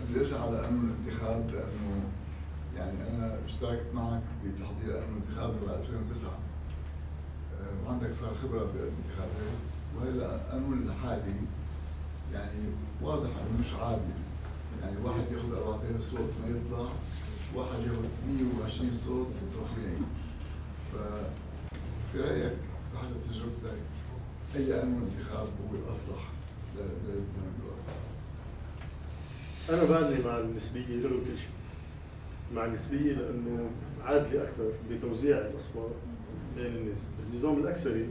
بدي ارجع على قانون الانتخاب لانه يعني انا اشتركت معك بتحضير قانون الانتخاب ب 2009 وعندك صار خبره بالانتخابات وهذا القانون الحالي يعني واضح انه مش عادل يعني واحد ياخذ 4000 صوت ما يطلع واحد ياخذ 120 صوت مصرفين ففي رايك بحسب تجربتك اي قانون انتخاب هو الاصلح للبلد؟ أنا بعدني مع النسبية لغوا كل شيء. مع النسبية لأنه عادلة أكثر بتوزيع الأصوات بين الناس. النظام الأكثري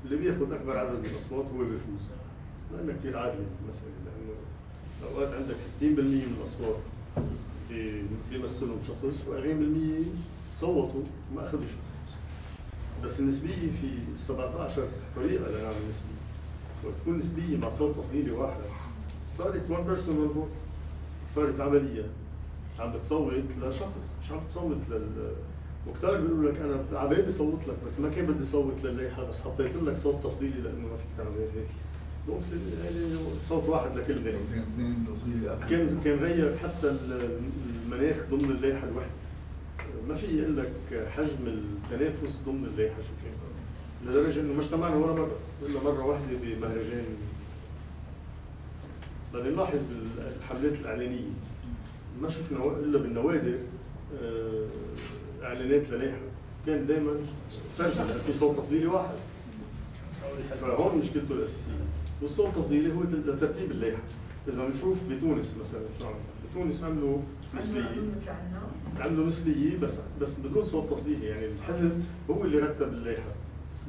اللي بياخذ أكبر عدد من الأصوات هو بيفوز. لأنها كثير عادلة المسألة لأنه أوقات عندك 60% من الأصوات بيمثلهم شخص و40% صوتوا وما أخذوا شيء. بس النسبية في 17 طريقة لنعمل نسبية. وتكون نسبية مع صوت تفضيلي واحد صارت one person one vote. صارت عملية عم بتصوت لشخص مش عم بتصوت وكتار بيقولوا لك انا عبالي صوت لك بس ما كان بدي صوت للائحه بس حطيت لك صوت تفضيلي لانه ما فيك تعمل هيك. دونك يعني صوت واحد لكل لائحه. كان غير حتى المناخ ضمن اللائحه الوحده. ما في يقول لك حجم التنافس ضمن اللائحه شو كان. لدرجه انه ما اجتمعنا ولا مره الا مره واحده بمهرجان. بدنا نلاحظ الحملات الإعلانية ما شفنا إلا بالنوادر إعلانات للائحة كان دائما فجأة في صوت تفضيلي واحد فهون مشكلته الأساسية والصوت التفضيلي هو لترتيب اللائحة إذا بنشوف بتونس مثلا شو عملوا بتونس عملوا نسبية بس بدون صوت تفضيلي يعني الحزب هو اللي رتب اللائحة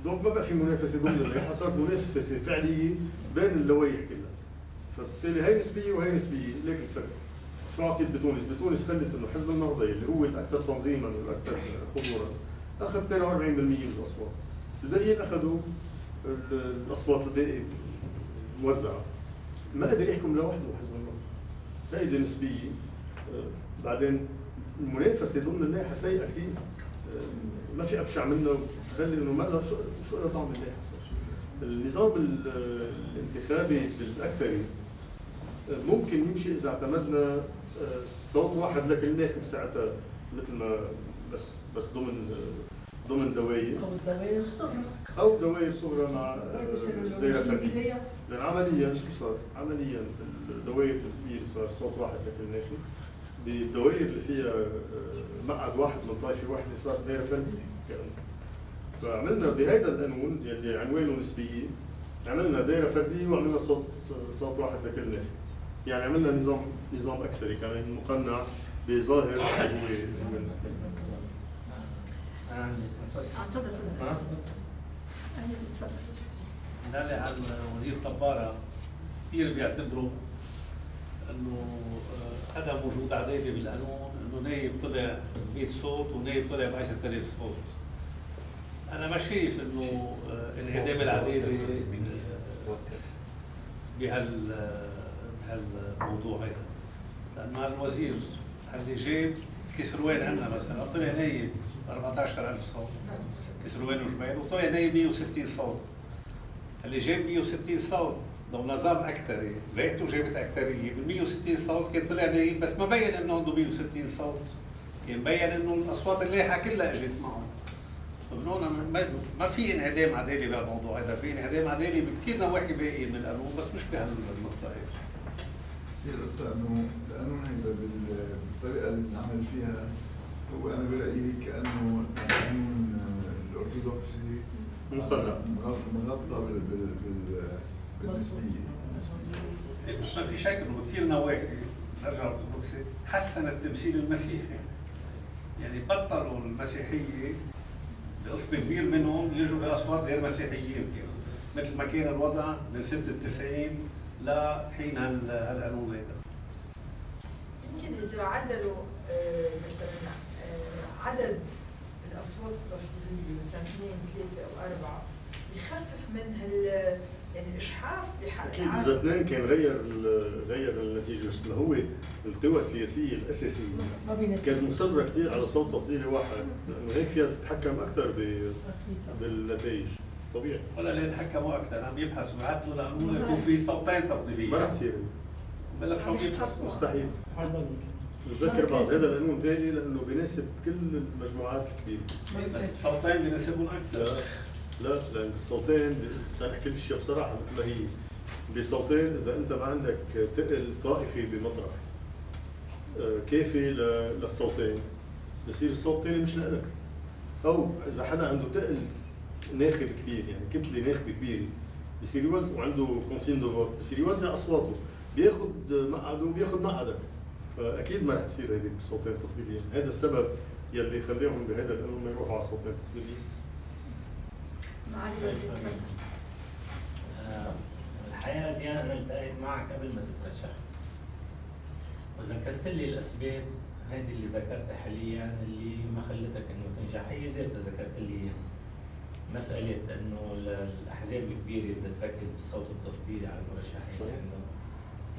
دونك ما بقى في منافسة ضمن اللائحة صارت منافسة فعلية بين اللوائح كلها فبالتالي هي نسبيه وهي نسبيه ليك الفرق شو عطيت بتونس؟ بتونس خلت انه حزب النهضه اللي هو الاكثر تنظيما والاكثر حضورا اخذ 42% من الاصوات الباقيين اخذوا الاصوات الباقي موزعه ما قدر يحكم لوحده حزب النهضه هيدي نسبيه بعدين المنافسه ضمن اللائحه سيئه كثير ما في ابشع منها وتخلي انه ما لها شو لها طعم اللائحه النظام الانتخابي بالاكثري ممكن يمشي اذا اعتمدنا صوت واحد لكل ناخب ساعتها مثل ما بس ضمن دوائر او دوائر صغرى مع دائره فرديه لان عمليا شو صار؟ عمليا الدوائر الكبيره صار صوت واحد لكل ناخب بالدوائر اللي فيها مقعد واحد من طائفه واحده صار دائره فرديه فعملنا بهيدا القانون يلي عنوانه نسبيه عملنا دائره فرديه وعملنا صوت واحد لكل ناخب يعني عملنا نظام اكثري كان مقنع بظاهر هو بالنسبه تفضل. دالي عن وزير طبارة كثير بيعتبروا انه عدم وجود عدالة بالقانون، انه نايب طلع 100 صوت ونايب طلع ب 10,000 صوت. انا ما شايف انه انعدام العدالة بهالموضوع هذا، لانه الوزير اللي جاب كسروان عندنا مثلا طلع نايب 14,000 صوت كسروان وجمال، وطلع نايب 160 صوت. اللي جاب 160 صوت لو نظام اكثري لقيته جابت اكثريه بال 160 صوت كان طلع نايب، بس ما بين انه عنده 160 صوت، كان مبين انه الاصوات اللايحه كلها اجت معه. فبنقول ما في انعدام عدالي بهالموضوع هذا، في انعدام عدالي بكثير نواحي باقيه من القانون بس مش بهالنقطه هي. كثير انه القانون هيدا بالطريقه اللي بنعمل فيها هو انا برايي كانه القانون الارثوذكسي مغطى بالنسبيه. مش ما في شك انه كثير نواحي نرجع للارثوذكسي حسن التمثيل المسيحي، يعني بطلوا المسيحيه بقسم كبير منهم يجوا باصوات غير مسيحيين مثل ما كان الوضع من سنه 90 لحين هالقانون هذا. يمكن اذا عدلوا مثلا عدد الاصوات التفضيليه مثلا 2 3 او 4 يخفف من يعني الاشحاف بحق اكيد اذا اثنين كان غير النتيجه، بس هو القوى السياسيه الاساسيه كانت مصره كثير على صوت تفضيلي واحد، لانه هيك فيها تتحكم اكثر بالنتائج طبيعي. ولا لا يتحكموا اكثر، عم يبحثوا يعدلوا القانون يكون في صوتين تفضيليين. ما رح تصير بقول لك شو عم يبحثوا؟ مستحيل. بذكر بعض هذا القانون جاي لانه بيناسب كل المجموعات الكبيره. بس الصوتين بيناسبهم اكثر. لا لان الصوتين بدنا نحكي الاشياء بصراحه مثل ما هي، بصوتين اذا انت ما عندك تقل طائفي بمطرح كافي للصوتين بصير الصوت الثاني مش لك. او اذا حدا عنده تقل ناخب كبير يعني كتله ناخبه كبيره بصير يوزع وعنده كونسين دو فوت بصير يوزع اصواته بياخذ مقعده وبياخذ مقعدك، فاكيد ما رح تصير هذه بصوتين تفضيليين. هذا السبب يلي خليهم بهذا القانون ما يروحوا على صوتين تفضيليين. الحقيقة زيان أنا التقيت معك قبل ما تترشح وذكرت لي الأسباب هذه اللي ذكرتها حاليا اللي ما خلتك إنه تنجح. هي ذاتها ذكرت لي مسألة إنه الأحزاب الكبيرة بدها تركز بالصوت التفضيلي على المرشحين عندهم،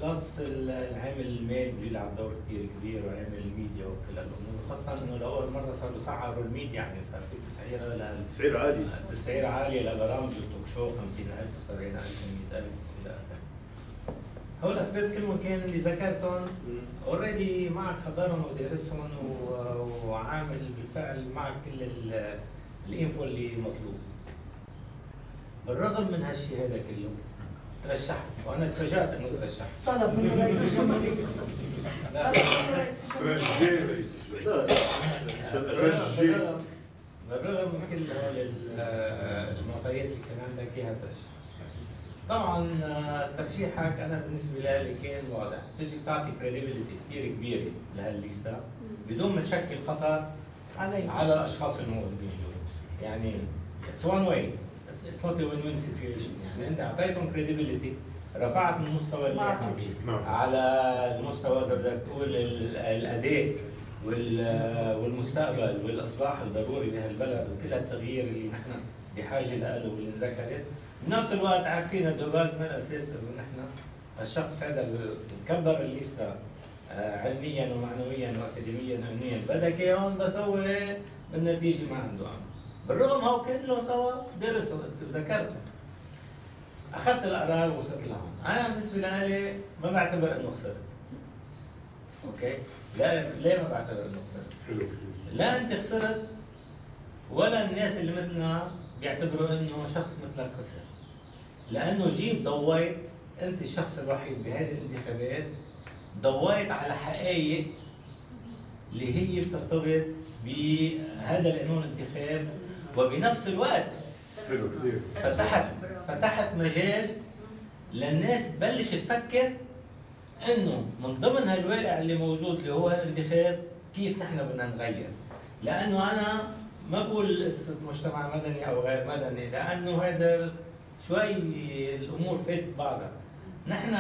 بلس العامل المالي بيلعب دور كثير كبير وعامل الميديا وكل هالامور، خاصه انه لاول مره صاروا يسعروا الميديا، يعني صار في تسعير عالي تسعير عالي لبرامج التوك شو 50,000 و70,000 و100,000 الى اخره. هول الاسباب كلهم كان اللي ذكرتهم اوريدي معك خبرهم ودارسهم وعامل بالفعل معك كل الانفو اللي مطلوب. بالرغم من هالشيء هذا كله ترشحت وانا تفاجأت انه ترشحت. طلب من رئيس الجمهورية. بالرغم من كل هول المعطيات اللي كان عندك اياها ترشح. طبعا ترشيحك انا بالنسبه لي كان واضح، بتجي بتعطي كريديبيليتي كثير كبيره لهالليستا بدون ما تشكل خطر على الاشخاص الموجودين. يعني اتس وان واي، اتس نوت ا وين وين سيتويشن، يعني انت اعطيتهم كريديبيليتي، رفعت من مستوى على المستوى اذا بدك تقول الاداء والمستقبل والاصلاح الضروري بهالبلد وكل التغيير اللي نحن بحاجه له واللي انذكرت. بنفس الوقت عارفين الدوغاز من الاساس انه نحن الشخص هذا مكبر الليستا علميا ومعنويا واكاديميا وامنيا بدك اياهم، بس هو بالنتيجه ما عنده امن. بالرغم هو كله سوا درسوا ذكرته. اخذت القرار ووصلت لهم. انا بالنسبه لي ما بعتبر انه خسرت. اوكي؟ لا ليه ما بعتبر انه خسرت؟ لا انت خسرت ولا الناس اللي مثلنا بيعتبروا انه شخص مثلك خسر. لانه جيت ضويت، انت الشخص الوحيد بهذه الانتخابات ضويت على حقائق اللي هي بترتبط بهذا القانون الانتخاب، وبنفس الوقت فتحت مجال للناس تبلش تفكر انه من ضمن هالواقع اللي موجود اللي هو الانتخاب كيف نحن بدنا نغير. لانه انا ما بقول قصه مجتمع مدني او غير مدني، لانه هذا شوي الامور فات بعضها. نحن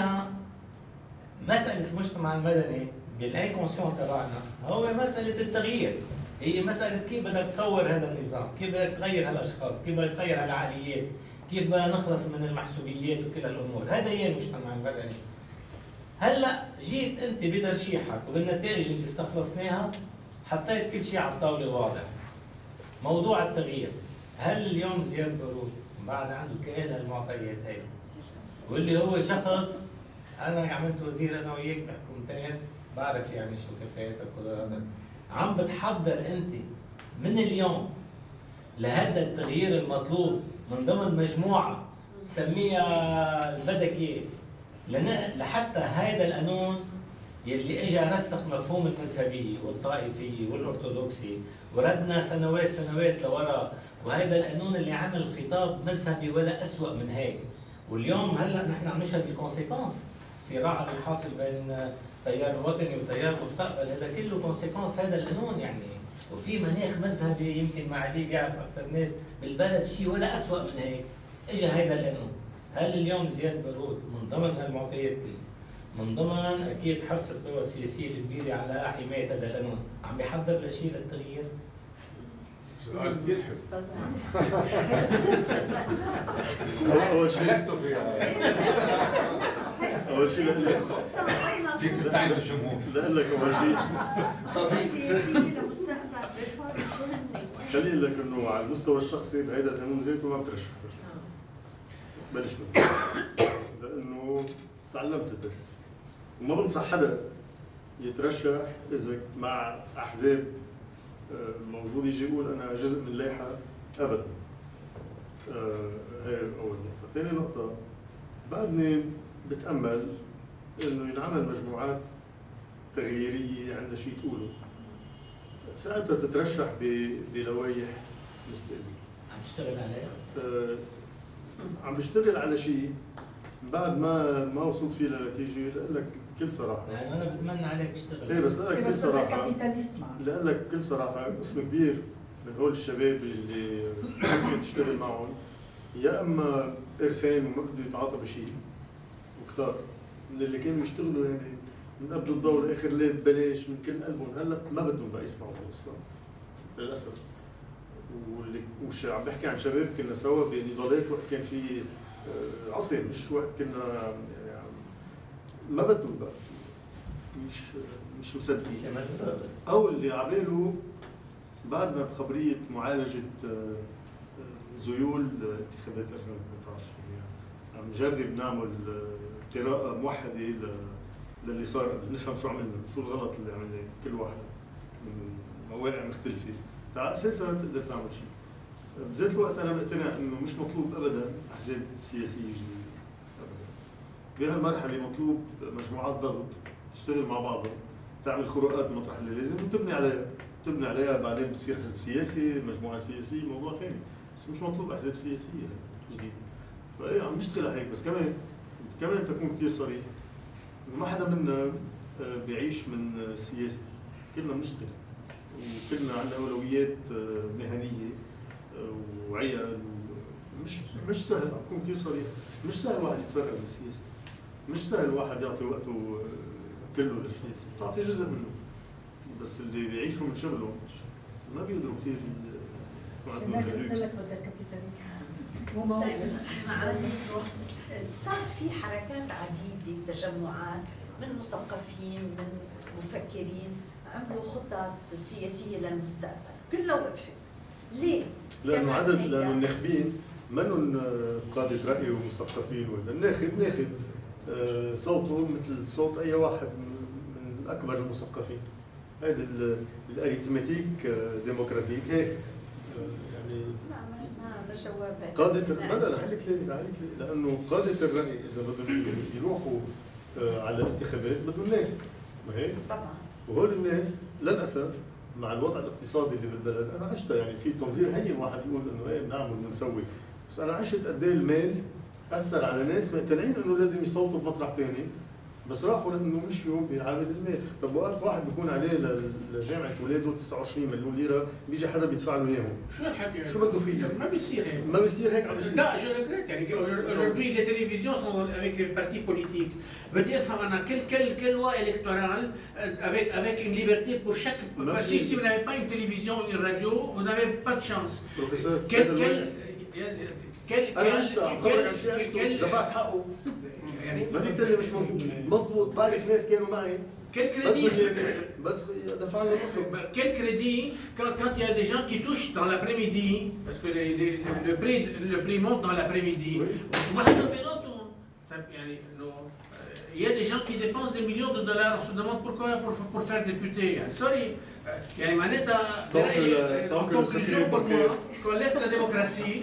مساله المجتمع المدني بالانكونسيون تبعنا هو مساله التغيير، هي مساله كيف بدك تطور هذا النظام، كيف بدك تغير هالاشخاص، كيف بدك تغير هالعقليات، كيف بدنا نخلص من المحسوبيات وكل الامور، هذا هي المجتمع المدني. هلا جيت انت بترشيحك وبالنتائج اللي استخلصناها حطيت كل شيء على الطاوله واضح. موضوع التغيير، هل اليوم زياد بارود بعد عنده كل هالمعطيات هي واللي هو شخص انا عملت وزير انا وياك بحكومتين بعرف يعني شو كفاءتك وهذا، عم بتحضر انت من اليوم لهذا التغيير المطلوب من ضمن مجموعه سميها بدك اياه لحتى هذا القانون يلي اجى رسخ مفهوم المذهبيه والطائفيه والارثوذكسي وردنا سنوات لورا، وهذا القانون اللي عمل خطاب مذهبي ولا اسوء من هيك. واليوم هلا نحن عم نشهد الكونسيكونس، الصراع اللي حاصل بين تيار وطني وتيار مستقبل، هذا كله كونسيكونس هذا القانون يعني. وفي مناخ مذهبي يمكن ما عليه بيعرف اكثر ناس بالبلد شيء ولا اسوء من هيك، اجى هذا القانون. هل اليوم زياد بارود من ضمن هالمعطيات من ضمن اكيد حرص القوى السياسيه الكبيره على حمايه هذا القانون عم بيحضر لشيء للتغيير؟ سؤال كثير حلو. اول شيء اول شيء فيك تستعين بالجمهور. لك اول شيء خليني لك انه على المستوى الشخصي بهيدا القانون ذاته ما بترشح بلش منه، لانه تعلمت الدرس وما بنصح حدا يترشح اذا مع احزاب موجود يجي يقول انا جزء من لائحه ابدا. هي اول نقطه. ثاني نقطه بعدني بتامل انه ينعمل مجموعات تغييريه عندها شيء تقوله، ساعتها تترشح بلوائح مستقبليه. عم تشتغل عليها؟ عم بشتغل على شيء بعد ما وصلت فيه لنتيجه. لأقول لك بكل صراحه يعني انا بتمنى عليك تشتغل. ايه بس لك بكل صراحه، لأقول لك بكل صراحه قسم كبير من هول الشباب اللي ممكن تشتغل معهم يا اما قرفان وما بده يتعاطى بشيء، وكتار من اللي كانوا يشتغلوا يعني من قبل الدور لاخر ليل ببلاش من كل قلبهم، هلا ما بدهم بقى يسمعوا القصه للاسف. واللي عم بحكي عن شباب كنا سوا بنضالات وقت كان في عصر، مش وقت كنا يعني ما بدهم بقى، مش مصدقين، او اللي عباله بعدنا بخبريه معالجه ذيول انتخابات 2018 يعني عم نجرب نعمل قراءه موحده للي صار، نفهم شو عملنا، شو الغلط اللي عملناه كل واحد من مواقع مختلفه، على اساسها تقدر تعمل شيء. بذات الوقت انا مقتنع انه مش مطلوب ابدا احزاب سياسيه جديده ابدا. بهالمرحله مطلوب مجموعات ضغط تشتغل مع بعضها، تعمل خروقات مطرح اللي لازم وتبني عليها بعدين بتصير حزب سياسي، مجموعه سياسيه، موضوع ثاني، بس مش مطلوب احزاب سياسيه جديده. فايه عم نشتغل على هيك، بس كمان تكون كثير صريح انه ما حدا منا بيعيش من السياسه، كلنا بنشتغل وكلنا عندنا اولويات مهنيه وعيال. مش سهل، عم بكون كثير صريح، مش سهل واحد يتفرغ للسياسه، مش سهل واحد يعطي وقته كله للسياسه، بتعطي جزء منه، بس اللي بيعيشوا من شغلهم ما بيقدروا كثير يكون عندهم اللوكس. صار في حركات عديده، تجمعات من مثقفين من مفكرين عملوا خطط سياسيه للمستقبل كلها وقفت. ليه؟ لانه لانه الناخبين منهم قاده راي ومثقفين، ولا الناخب ناخب صوته مثل صوت اي واحد من اكبر المثقفين. هذا الاريتماتيك ديمقراطيك هيك يعني. ما جواب قاده لا رح لك ليه، لانه قاده الراي اذا بدهم يروحوا على الانتخابات بدهم ناس، ما هيك؟ طبعا. وهول الناس للاسف مع الوضع الاقتصادي اللي بالبلد انا عشتها، يعني في تنظير هين واحد يقول انه ايه بنعمل بنسوي، بس انا عشت قد ايه المال اثر على ناس مقتنعين انه لازم يصوتوا بمطرح ثاني بس راحوا لانه مشوا بعامل المال. طب وقت واحد بيكون عليه لجامعه اولاده 29 مليون ليره بيجي حدا بيدفع له اياهم. شو الحكي؟ شو بده فيه؟ ما بيصير هيك. ما بيصير هيك. لا je regrette. يعني aujourd'hui les télévisions sont avec les partis politiques. بدي افهم انا quelle loi électorale avec une liberté pour chaque. Si vous n'avez pas une télévision, une radio, vous n'avez pas de chance. Professeur. دفعت حقه. يعني ما في تاني مش مضبوط. بعرف ناس كانوا معي. Quel crédit? بس دفعنا القسط. Quel crédit quand il y a des gens qui touchent dans l'après-midi, parce que le prix monte dans l'après-midi. Il y a des gens qui dépensent des millions de dollars. On se demande pourquoi pour faire députer. Sorry. يعني معناتها en conclusion pour moi qu'on laisse la démocratie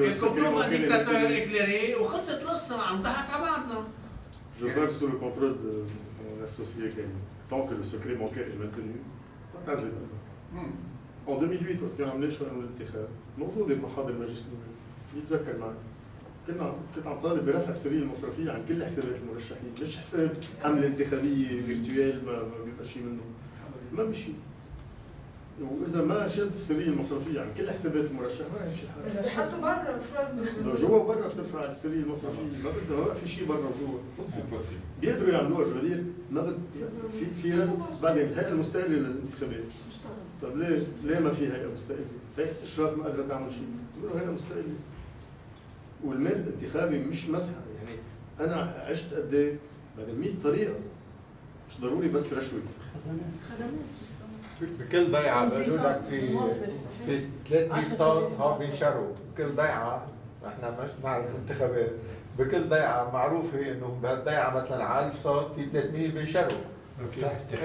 et qu'on trouve un dictateur éclairé وخلصت القصة عم نضحك على بعضنا. Je parle sous le contrôle de mon associé Kanye. Tant que le secret bancaire est maintenu, تعزل. En 2008 وقت كنا عم ننشر عن الانتخاب موجود بمحاضر مجلس النواب يتذكر معي. كنت عم طالب برفع السريه المصرفيه عن كل حسابات المرشحين، مش حساب حمله انتخابيه فيرتويال ما بيبقى شيء منه. ما مشي. واذا ما شلت السريه المصرفيه عن كل حسابات المرشح ما يمشي الحال. اذا حطوا برا شو جوا وبرا مش ترفع السريه المصرفيه، ما بدها ما في شيء برا وجوا. بيقدروا يعملوها جوالير، ما بد في بعدين الهيئه المستقله للانتخابات. طيب ليه ما في هيئه مستقله؟ هيئه الاشراف ما قادره تعمل شيء، بيقولوا هيئه مستقله. والمال الانتخابي مش مزحه، يعني انا عشت قد ايه؟ بعد 100 طريقه، مش ضروري بس رشوه. بكل ضيعه بقولوا لك في 300 صوت هون بينشروا، بكل ضيعه احنا مش بنعرف الانتخابات، بكل ضيعه معروفه انه بهالضيعه مثلا على 1000 صوت في 300 بينشروا. بس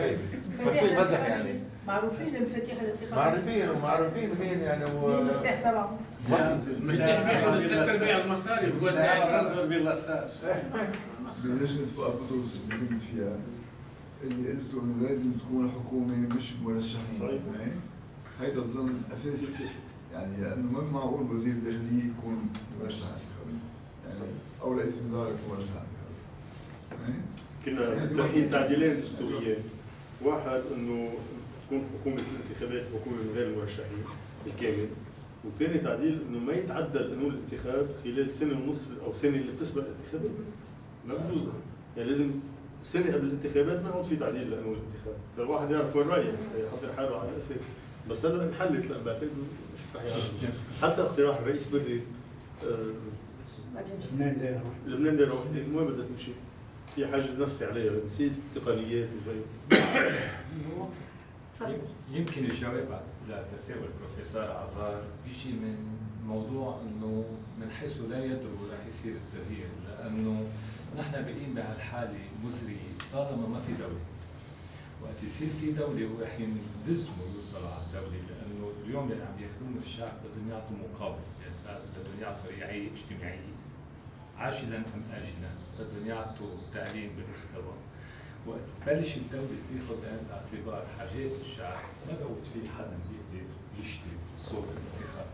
في مزح يعني. معروفين المفاتيح الانتخابية. معروفين ومعروفين مين يعني مين المفتاح تبعهم؟ المفتاح بياخذ 3/4 المصاري بوزعها بالغسال. بلجنة فؤاد بطرس اللي كنت فيها اللي قلتوا انه لازم تكون حكومة مش مرشحين. هيدا بظن اساسي يعني لانه ما معقول وزير الداخلية يكون مرشح انتخابي يعني او رئيس وزراء يكون مرشح انتخابي. كنا مقترحين تعديلين دستوريين، واحد انه تكون حكومة الانتخابات حكومة من غير المرشحين بالكامل، وثاني تعديل انه ما يتعدى قانون الانتخاب خلال سنة ونص او سنة اللي بتسبق الانتخابات. ما بجوز يعني لازم سنة قبل الانتخابات ما يعود في تعديل لقانون الانتخاب، فالواحد يعرف وين رايح يحضر حاله على الاساس. بس هلا انحلت لان بعتقد مش رح يعمل. حتى اقتراح الرئيس بري لبنان دايره وحده ما بدها تمشي. في حاجز نفسي عليها، نسيت تقنيات وغيره. يمكن الجواب لتساؤل البروفيسور عزار بيجي من موضوع انه من حيث لا يدروا رح يصير التغيير، لانه نحن باقيين بهالحاله مزريه طالما ما في دوله. وقت يصير في دوله ورح يلزموا يوصلوا على الدوله، لانه اليوم اللي عم ياخذوه من الشعب بدهم يعطوا مقابل، يعني بدهم يعطوا رعايه اجتماعيه عاجلا ام اجلا، بدهم يعطوا تعليم بمستوى. وقت تبلش الدولة تاخذ بعين الاعتبار حاجات الشعب، ما بقول في حدا بيقدر يشتري صوت الانتخاب.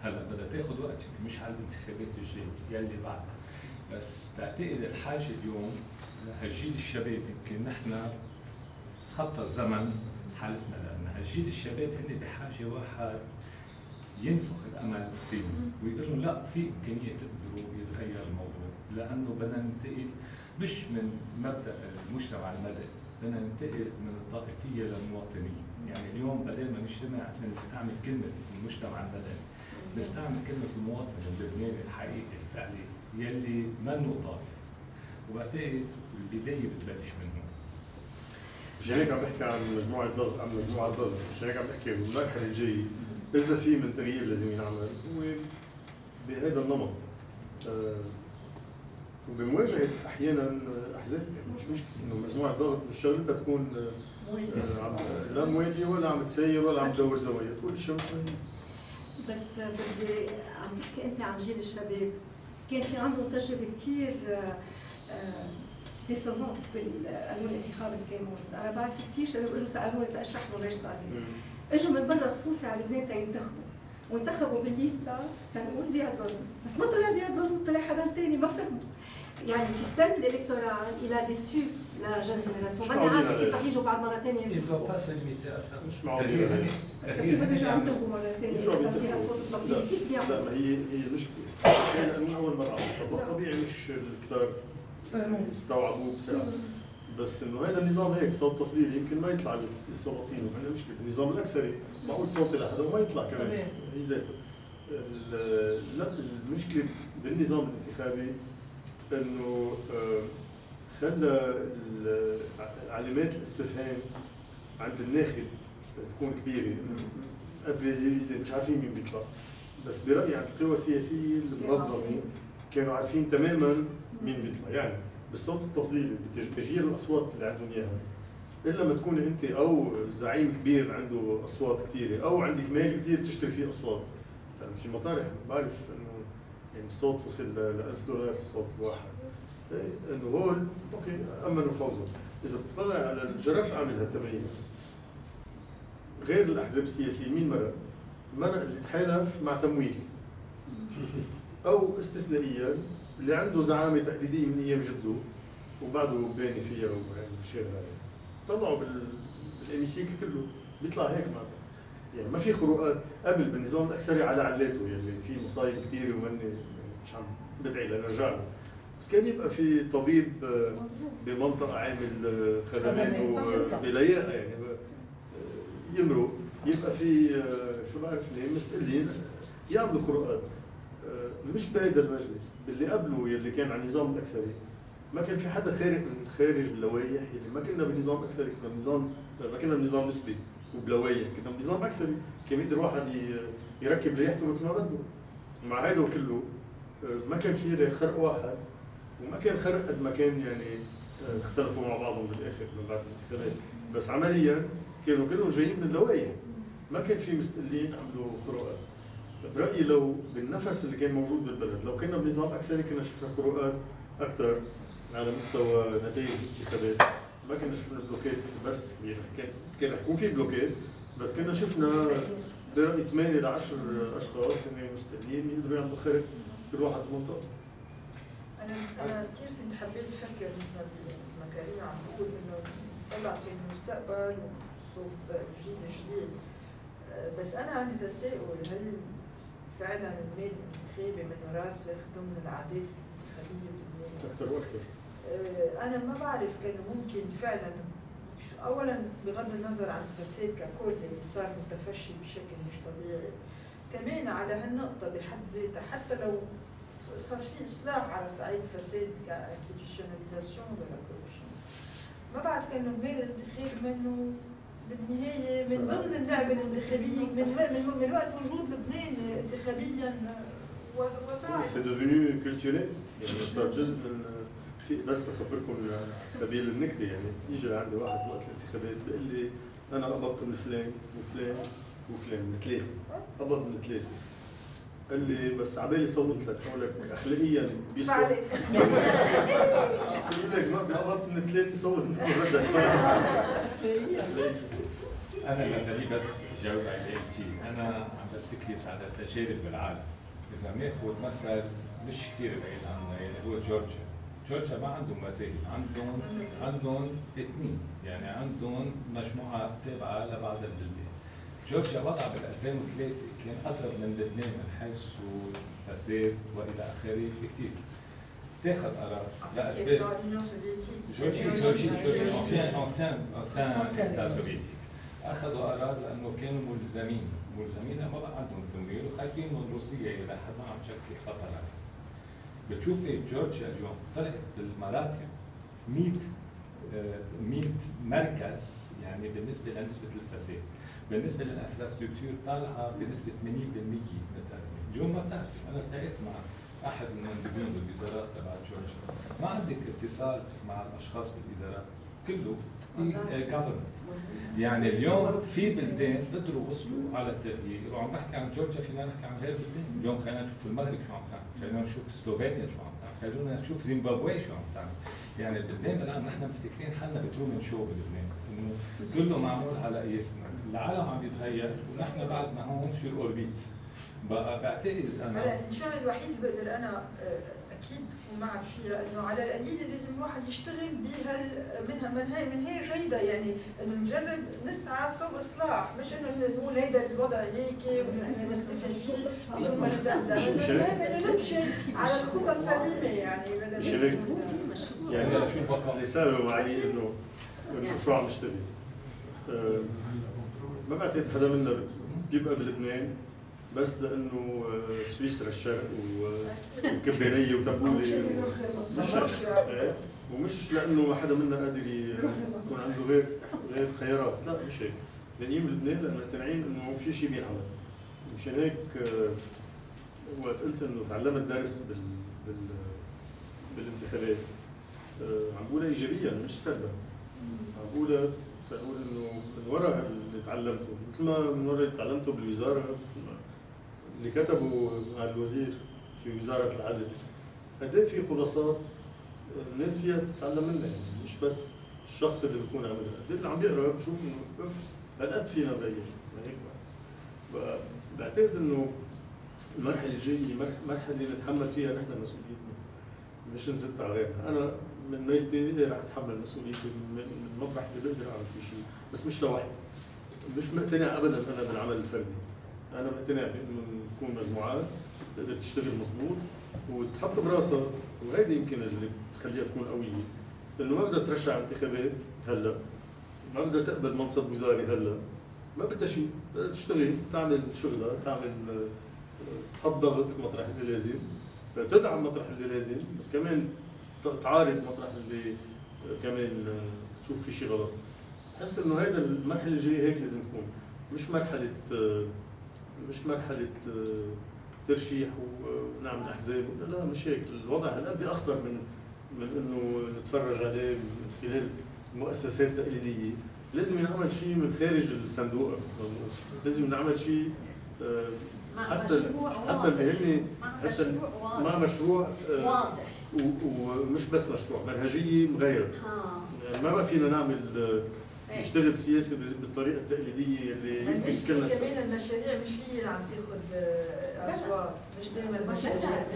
هلا بدها تاخذ وقت مش على الانتخابات الجاية يلي بعدها، بس بعتقد الحاجة اليوم لهالجيل الشباب يمكن نحن خط الزمن حالتنا، لأن هالجيل الشباب هن بحاجة واحد ينفخ الأمل فيهم ويقول لهم لا في إمكانية تقدروا يتغير الموضوع، لأنه بدنا ننتقل مش من مبدأ المجتمع المدني، بدنا ننتقل من الطائفية للمواطنية، يعني اليوم بدل ما نجتمع نستعمل كلمة المجتمع المدني، نستعمل كلمة المواطن اللبناني الحقيقي الفعلي يلي منه طائفي، وبعتقد البداية بتبلش من هون. مش هيك عم بحكي عن مجموعة ضغط، مش هيك عم بحكي بالمرحلة الجاية إذا في من تغيير لازم ينعمل هو بهذا النمط. وبمواجهة أحيانا أحزاب، يعني مش مشكلة إنه مجموعة ضغط مش شغلتها تكون لا موالية ولا عم تسير ولا عم تدور زوايا، تقول الشغلة. بس بدي عم تحكي أنت عن جيل الشباب، كان في عندهم تجربة كثير ديسوفونت بالقانون الانتخابي اللي كان موجود، أنا بعرف كثير شباب إجوا سألوني تأشرح لهم ليش صار هيك. إجوا من برا خصوصي على لبنان تينتخبوا، وانتخبوا بالليستا تنقول زياد بارود، بس ما طلع زياد بارود، طلع حدا ثاني ما فهموا. يعني السيستم الالكتورال الى ديسو لا جون جينيراسيون ماني عارفه كيف رح يجوا بعد مره ثانيه Il ne va pas se limiter à ça. مش معقول. كيف بده يرجعوا ينتخبوا مره ثانيه اذا في اصوات تطبيق كيف لا بيعملوا؟ ما هي المشكله من اول مره طبيعي مش الكتار استوعبوه بسرعه بس انه هذا النظام هيك صوت تفضيلي يمكن ما يطلع للسلاطين وعندنا مشكله النظام الاكثري معقول صوت لحدا وما يطلع كمان هي ذاته لا المشكله بالنظام الانتخابي انه خلى علامات الاستفهام عند الناخب تكون كبيره ابريزي مش عارفين مين بيطلع بس برايي عند القوى السياسيه المنظمه كانوا عارفين تماما مين بيطلع يعني بالصوت التفضيلي بتجير الاصوات اللي عندهم اياها الا لما تكون انت او زعيم كبير عنده اصوات كثيره او عندك مال كثير تشتري فيه اصوات يعني في مطارح بعرف انه يعني الصوت وصل ل $1000 الصوت الواحد انه هول اوكي امنوا فوزهم اذا بتطلع على جربت اعمل هالتمرين غير الاحزاب السياسيه مين مرق؟ مرق اللي تحالف مع تمويل او استثنائيا اللي عنده زعامه تقليديه من ايام جده وبعده باني فيها وشيء طلعوا بالاميسيكل كله بيطلع هيك معنا يعني ما في خروقات قبل بالنظام الاكثري على علاته يعني في مصايب كثيره ومني مش عم بدعي لنرجع له بس كان يبقى في طبيب بمنطقه عامل خدمات بلايقه يعني يمرق يبقى في شو بعرف مستقلين يعملوا خروقات مش بهيدا المجلس باللي قبله يلي كان على النظام الاكثري ما كان في حدا خارج اللوائح يلي ما كنا بنظام اكثري كنا بنظام ما كنا بنظام نسبي وبلوائح كنا بنظام اكثري كان يقدر واحد يركب ليحته مثل ما بده مع هيدا كله ما كان في غير خرق واحد وما كان خرق قد ما كان يعني اختلفوا مع بعضهم بالاخر من بعد الانتخابات بس عمليا كانوا كلهم جايين من اللوائح ما كان في مستقلين عملوا خروقات برأيي لو بالنفس اللي كان موجود بالبلد لو كنا بنظام اكثري كنا شفنا خروقات اكثر على مستوى نتائج الانتخابات ما كنا شفنا بلوكات بس كبيره كان يكون في بلوكات بس كنا شفنا برأيي 8 ل 10 اشخاص يعني مستقلين يقدروا يعملوا خرق كل واحد بمنطقه. انا كثير كنت حبيت افكر مثل ما كريم عم بقول انه طلع صوب المستقبل وصوب الجيل الجديد بس انا عندي تساؤل هل فعلا الميل الانتخابي منه راسخ ضمن العادات الانتخابيه بلبنان؟ اكثر واكثر. انا ما بعرف كان ممكن فعلا اولا بغض النظر عن الفساد ككل اللي صار متفشي بشكل مش طبيعي كمان على هالنقطه بحد ذاتها حتى لو صار في اصلاح على صعيد الفساد كانستيتيوشناليزاسيون ولا كوربشن ما بعرف كان الميل الانتخابي منه بالنهايه من ضمن اللعبه الانتخابيه من وقت وجود لبنان انتخابيا وصاعد. سي دوفينو كولتوريل يعني صار جزء من في بس اخبركم على سبيل النكته يعني يجي لعندي واحد وقت الانتخابات بيقول لي انا قبضت من فلان وفلان وفلان من ثلاثه قبض من ثلاثه قال لي بس عبالي صوت لك اقول لك اخلاقيا بيصوت قلت لك ما قبضت من ثلاثه صوت من انا بدي بس جاوب على قلتي انا عم بتكيس على تجارب بالعالم اذا ناخذ مثل مش كثير بعيد عنا يعني هو جورجيا ما عندهم وسائل عندهم اثنين يعني عندهم مجموعه تابعه لبعض البلدان جورجيا وضع بال 2003 كان اقرب من لبنان من حيث الفساد والى اخره بكثير تاخذ قرار لاسباب جورجيا انسان سوفيتيك اخذوا قرار لانه كانوا ملزمين ما بقى عندهم تمويل وخايفين من روسيا الى حد ما عم تشكل خطر عليهم. بتشوفي جورجيا اليوم طلعت بالمراتب 100 مركز يعني بالنسبه لنسبه الفساد، بالنسبه للانفراستركتور طالعه بنسبه 80% مثلا. اليوم ما بتعرفي انا التقيت مع احد المندوبين بالوزارات تبع جورجيا، ما عندك اتصال مع الاشخاص بالادارات كله government. يعني اليوم في بلدان قدروا وصلوا على التغيير وعم بحكي عن جورجيا فينا نحكي عن غير بلدان، اليوم خلينا نشوف المغرب شو عم تعمل، خلينا نشوف سلوفينيا شو عم تعمل، خلينا نشوف زيمبابوي شو عم تعمل، يعني البلدان الان نحن مفتكرين حالنا بترومن شو بلبنان، انه كله معمول على قياسنا، العالم عم يتغير ونحن بعدنا هون سور اوربيت. بقى بعتقد انا الشغله الوحيد اللي بقدر انا اكيد ومعك فيها انه على القليل لازم الواحد يشتغل من هي جيده، يعني انه نجرب نسعى صوب اصلاح، مش انه نقول هيدا الوضع هيك ونحن نستفيد فيه بدون ما نمشي على الخطى السليمه يعني بدل يعني شو بقى اللي سالوا معي انه شو عم نشتغل. ما بعتقد حدا منا بيبقى بلبنان بس لانه سويسرا الشرق وكبانيه وتبوله مش ومش لانه حدا منا قادر يكون عنده غير خيارات، لا مش هيك. جايين بلبنان لانه مقتنعين انه في شيء بينعمل. مشان هيك وقت قلت انه تعلمت درس بالانتخابات عم بقولها ايجابيا مش سلبا، عم بقولها تقول انه من وراء اللي تعلمته مثل ما من وراء اللي تعلمته بالوزاره اللي كتبوا مع الوزير في وزاره العدل، قد ايه في خلاصات الناس فيها تتعلم منها، يعني مش بس الشخص اللي بيكون عاملها، قد ايه اللي عم يقرا بشوف انه هالقد فينا نغير. هيك بعتقد انه المرحله الجايه مرحله نتحمل فيها نحن مسؤوليتنا مش نزت على غيرنا. انا من ميتي رح اتحمل مسؤوليتي من مطرح اللي بقدر اعمل فيه شيء، بس مش لوحدي. مش مقتنع ابدا انا بالعمل الفردي. انا مقتنع بانه نكون مجموعات تقدر تشتغل مضبوط وتحط براسها، وهيدي يمكن اللي بتخليها تكون قويه، لانه ما بدها ترشح انتخابات هلا، ما بدها تقبل منصب وزاري هلا، ما بدها شيء، بدها تشتغل تعمل شغلها، تعمل تحط ضغط مطرح اللي لازم، تدعم مطرح اللي لازم، بس كمان تعارض مطرح اللي كمان تشوف في شيء غلط. بحس انه هيدا المرحله الجايه هيك لازم تكون، مش مرحله ترشيح ونعمل احزاب، لا مش هيك. الوضع هالقد اخطر من انه نتفرج عليه من خلال مؤسسات تقليديه. لازم ينعمل شيء من خارج الصندوق، لازم نعمل شيء حتى اللي هن حتى مع مشروع واضح ومش بس مشروع، منهجيه مغيره. يعني ما بقى فينا نعمل نشتغل سياسه بالطريقه التقليديه اللي يمكن كلنا كمان المشاريع مش هي اللي عم تاخذ اصوات، مش دائما المشاريع،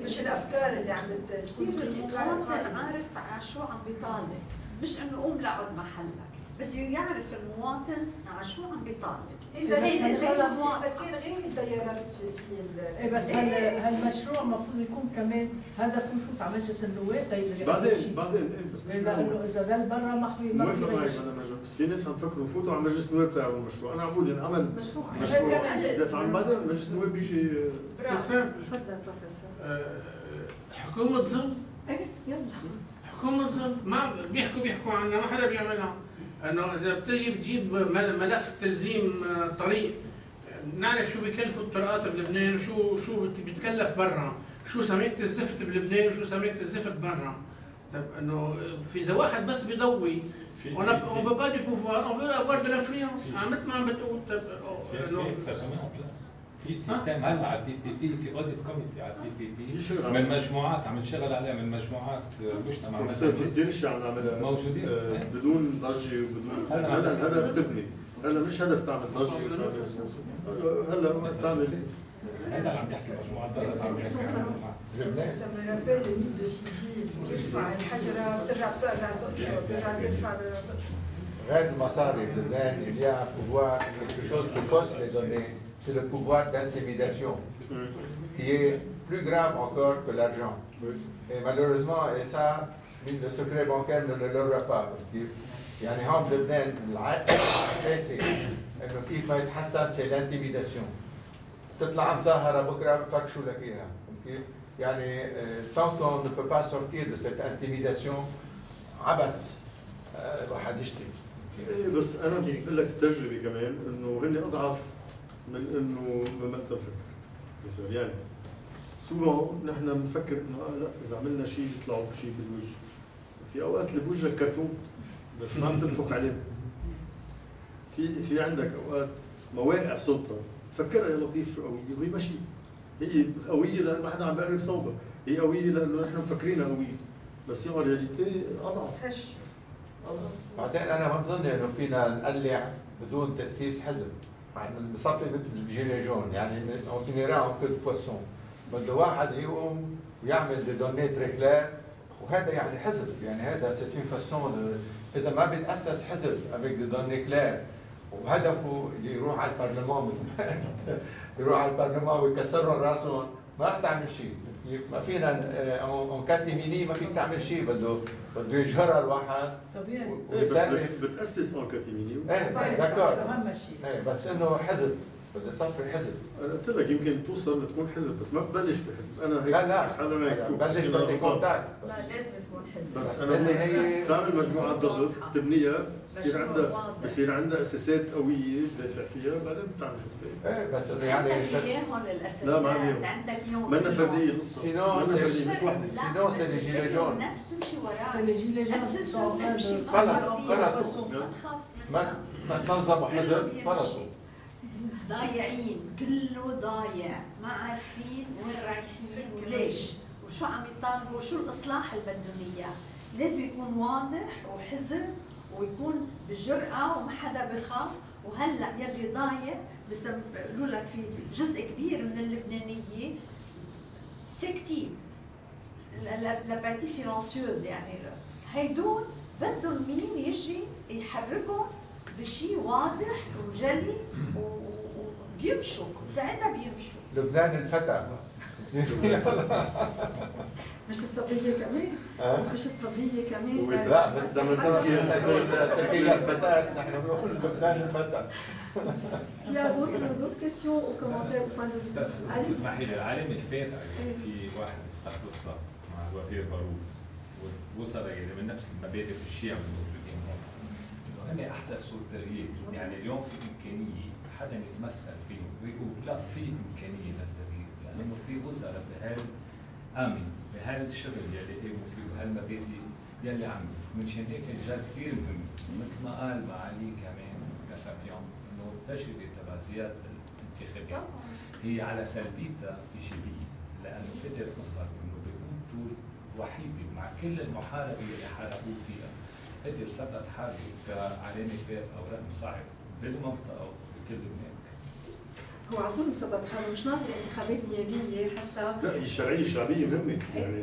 مش الافكار اللي عم تصير المواطن عارف على شو عم بيطالب، مش انه قوم لعب محلك، بده يعرف المواطن على شو عم بيطالب. اذا كان غير التيارات السياسيه بس هالمشروع المفروض يكون كمان هدفه يفوت على مجلس النواب بعدين بس مش لانه اذا ضل برا ما في بس في ناس عم يفكروا يفوتوا على مجلس النواب تاعوا المشروع. انا عم بقول ينعمل مشروع يدافع عن بعدين مجلس النواب بيجي. تفضل بروفيسور. حكومه ظل. ايه يلا حكومه ظل ما بيحكوا عنها، ما حدا بيعملها. انه اذا بتجي بتجيب ملف تلزيم طريق، نعرف شو بيكلفوا الطرقات بلبنان وشو بتكلف برا، شو سميت الزفت بلبنان وشو سميت الزفت برا. طيب انه في اذا واحد بس بيضوي on veut pas du pouvoir, on veut avoir de l'influence. مثل ما عم بتقول في سيستم هلا على البي بي بي، في اوديت كوميتي على البي بي بي من مجموعات عم نشتغل عليها، من مجموعات مجتمع مثلا في كثير اشياء عم نعملها موجودين بدون ضجه وبدون هلا الهدف تبني، هلا مش هدف تعمل ضجه هلا بس تعمل هذا عم يحكي مجموعات غير المصاري بلبنان il y a un pouvoir, quelque chose qui fausse les données, c'est le pouvoir d'intimidation qui est plus grave encore que l'argent. Et malheureusement, et ça, le secret bancaire ne le l'aura pas. يعني هون بلبنان العائق الاساسي انه كيف ما يتحسن c'est l'intimidation. تطلع مظاهره بكره بفكشوا لك اياها، كيف؟ يعني tant qu'on ne peut pas sortir de cette intimidation عبس الواحد يشتري. بس انا بقول لك التجربه كمان انه هن اضعف من انه ما تفكر. يعني سوفون نحن بنفكر انه لا اذا عملنا شيء يطلعوا بشيء بالوجه. في اوقات اللي بوجهك كرتون بس ما عم تنفخ عليه. في عندك اوقات مواقع سلطه تفكرها يا لطيف شو قويه وهي ماشي. هي قويه لانه ما حدا عم بقرب صوبها، هي قويه لانه نحن مفكرينها قويه، بس هي رياليتي اضعف. بعدين انا ما بظن انه فينا نقلع بدون تاسيس حزب. بصفي مثل الجيلي جون، يعني on finira en queue de poisson. بده واحد يقوم ويعمل دي دوني تريكلات، وهذا يعني حزب، يعني هذا سيت اون فاسون. اذا ما بيتاسس حزب افيك دي دوني كلير وهدفه يروح على البرلمان يروح على البرلمان ويكسرهم راسهم، ما رح تعمل شيء. ما فينا اون كاتيميني ما فيك تعمل شيء، بده يجهرها الواحد طبيعي. بس بتاسس اون كاتيميني. ايه دكتور، اهم شيء. ايه بس انه حزب بده يصفي حزب. انا قلت لك يمكن توصل لتكون حزب، بس ما تبلش بحزب. انا هيك لا بلش بدي كونتاكت. لا لازم تكون حزب. بس انا هي تعمل مجموعه ضغط تبنيها، بصير عندها اساسات قويه تدافع فيها، بعدين بتعمل حزب. ايه بس انه يعني اياهم الاساسات. لا ما عندهم. عندك يوم منا فرديه القصه. سينو مش وحده. سينو سي لي جيلي جون. الناس بتمشي وراك. سي لي جيلي جون. اسسهم امشي غلط. ما تخاف. ما تنظموا حزب فرطوا. ضايعين، كله ضايع، ما عارفين وين رايحين وليش وشو عم يطالبوا وشو الاصلاح اللي بدهم اياه. لازم يكون واضح وحزب ويكون بجرأة وما حدا بخاف. وهلا يلي ضايع بيقولوا لك في جزء كبير من اللبنانيه ساكتين، لا بارتي سيلونسيوز، يعني هيدول بدهم مين يجي يحركهم بشيء واضح وجلي وبيمشوا، ساعتها بيمشوا. لبنان الفتى. مش الصبية كمان؟ مش الصبية كمان؟ لا تركيا الفتاة، نحن بنقول لبنان الفتى. Il y a d'autres questions ou commentaires au point de vue. تسمحي لي، العالم اللي فات في واحد صار قصه مع الوزير باروت ووصل من نفس المبادئ الشيعة الموجودين هون، انه هن احدثوا التغيير. يعني اليوم في امكانيه حدا يتمثل فيه ويقول لا في امكانيه للتغيير، لانه في وزراء بهالامن بهالشغل يلي قاموا فيه وهالمبادئ يلي عملوا. منشان هيك رجال كثير مهم مثل ما قال معالي كمان كسابيون انه التجربه تبع زياده الانتخابات هي على سلبيتها ايجابيه، لانه قدر اظهر انه بيقوم دور وحيده مع كل المحاربه اللي حاربوه فيها، قدر ثبت حاله كعلامه فات او رقم صعب بالمنطقه وبكل لبنان. هو على طول مثبت حاله، مش ناطر انتخابات نيابيه حتى. لا هي الشرعيه الشعبيه مهمه، يعني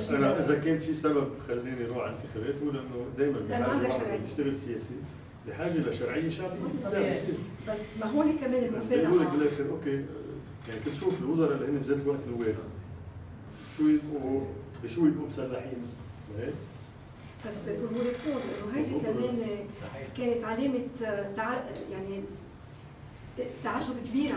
انا اذا كان في سبب خليني اروح على الانتخابات هو لانه دائما بحاجه بيشتغل سياسي بحاجه لشرعيه شعبيه تساعد. بس ما هون كمان المفاجاه بيقول لك بالاخر اوكي، يعني كنت شوف الوزراء اللي هن بذات الوقت نواب شو يبقوا مسلحين، بس بقول لكم انه هيدي كمان كانت علامه يعني تعجب كبير